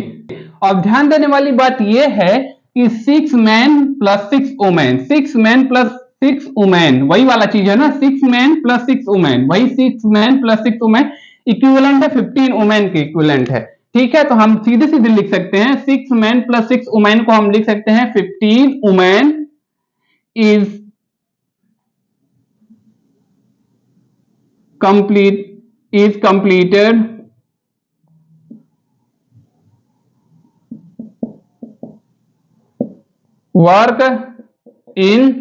अब ध्यान देने वाली बात यह है कि 6 man plus 6 women, 6 man plus 6 women वही वाला चीज है ना, 6 मैन प्लस 6 वुमेन, वही 6 मैन प्लस 6 वुमेन इक्विवेलेंट है 15 वुमेन के इक्विवेलेंट है। ठीक है, तो हम सीधे सीधे लिख सकते हैं 6 मैन प्लस 6 वुमेन को हम लिख सकते हैं 15 women is completed work in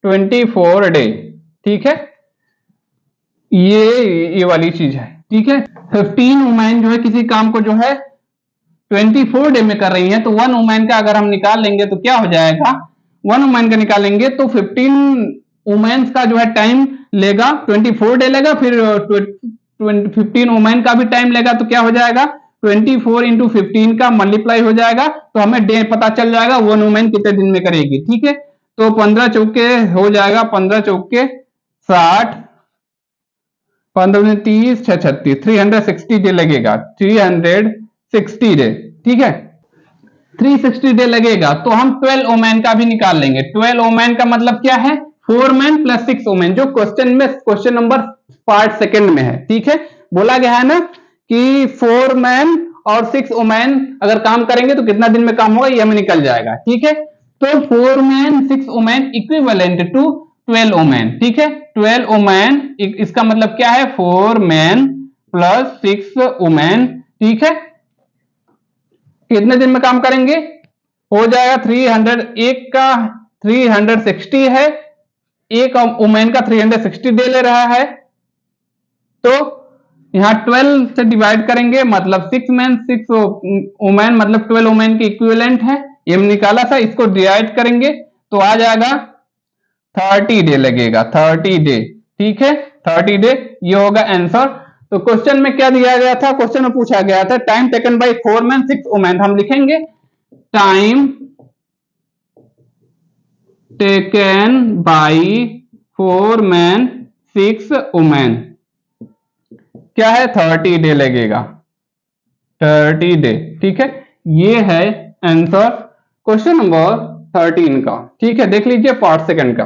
24 day. ठीक है, ये वाली चीज है। ठीक है, 15 वुमेन जो है किसी काम को जो है 24 डे में कर रही है, तो 1 वुमेन का अगर हम निकाल लेंगे तो क्या हो जाएगा, 1 वुमेन का निकालेंगे तो 15 वुमेन्स का जो है टाइम लेगा, 24 डे लेगा, फिर 15 वुमेन का भी टाइम लेगा, तो क्या हो जाएगा 24 इंटू 15 का मल्टीप्लाई हो जाएगा, तो हमें डे पता चल जाएगा 1 वुमेन कितने दिन में करेगी। ठीक है, तो 15 चौके हो जाएगा, 15 चौके 60, 15 30, 6 36, 360 डे लगेगा, 360 डे। ठीक है, 360 डे लगेगा, तो हम 12 वुमेन का भी निकाल लेंगे। 12 वुमेन का मतलब क्या है, 4 मैन प्लस 6 वुमेन, जो क्वेश्चन नंबर पार्ट सेकंड में है। ठीक है, बोला गया है ना कि 4 मैन और 6 वुमेन अगर काम करेंगे तो कितना दिन में काम होगा, ये हमें निकल जाएगा। ठीक है, तो 4 man 6 women equivalent to 12 women. ठीक है, 12 वुमेन इसका मतलब क्या है, 4 मैन प्लस 6 वुमेन। ठीक है, कितने दिन में काम करेंगे, हो जाएगा 300, एक का 360 है, एक वुमेन का 360 डे ले रहा है, तो यहां 12 से डिवाइड करेंगे, मतलब 6 मैन 6 वुमेन मतलब 12 वुमेन की इक्विवेलेंट है, ये निकाला था, इसको डिवाइड करेंगे तो आ जाएगा 30 डे लगेगा, 30 डे। ठीक है, 30 डे, ये होगा आंसर। तो क्वेश्चन में क्या दिया गया था, क्वेश्चन में पूछा गया था time taken by 4 man 6 women, हम लिखेंगे time taken by 4 man 6 women, क्या है 30 डे लगेगा, 30 डे। ठीक है, ये है आंसर क्वेश्चन नंबर 13 का। ठीक है, देख लीजिए पार्ट सेकंड का।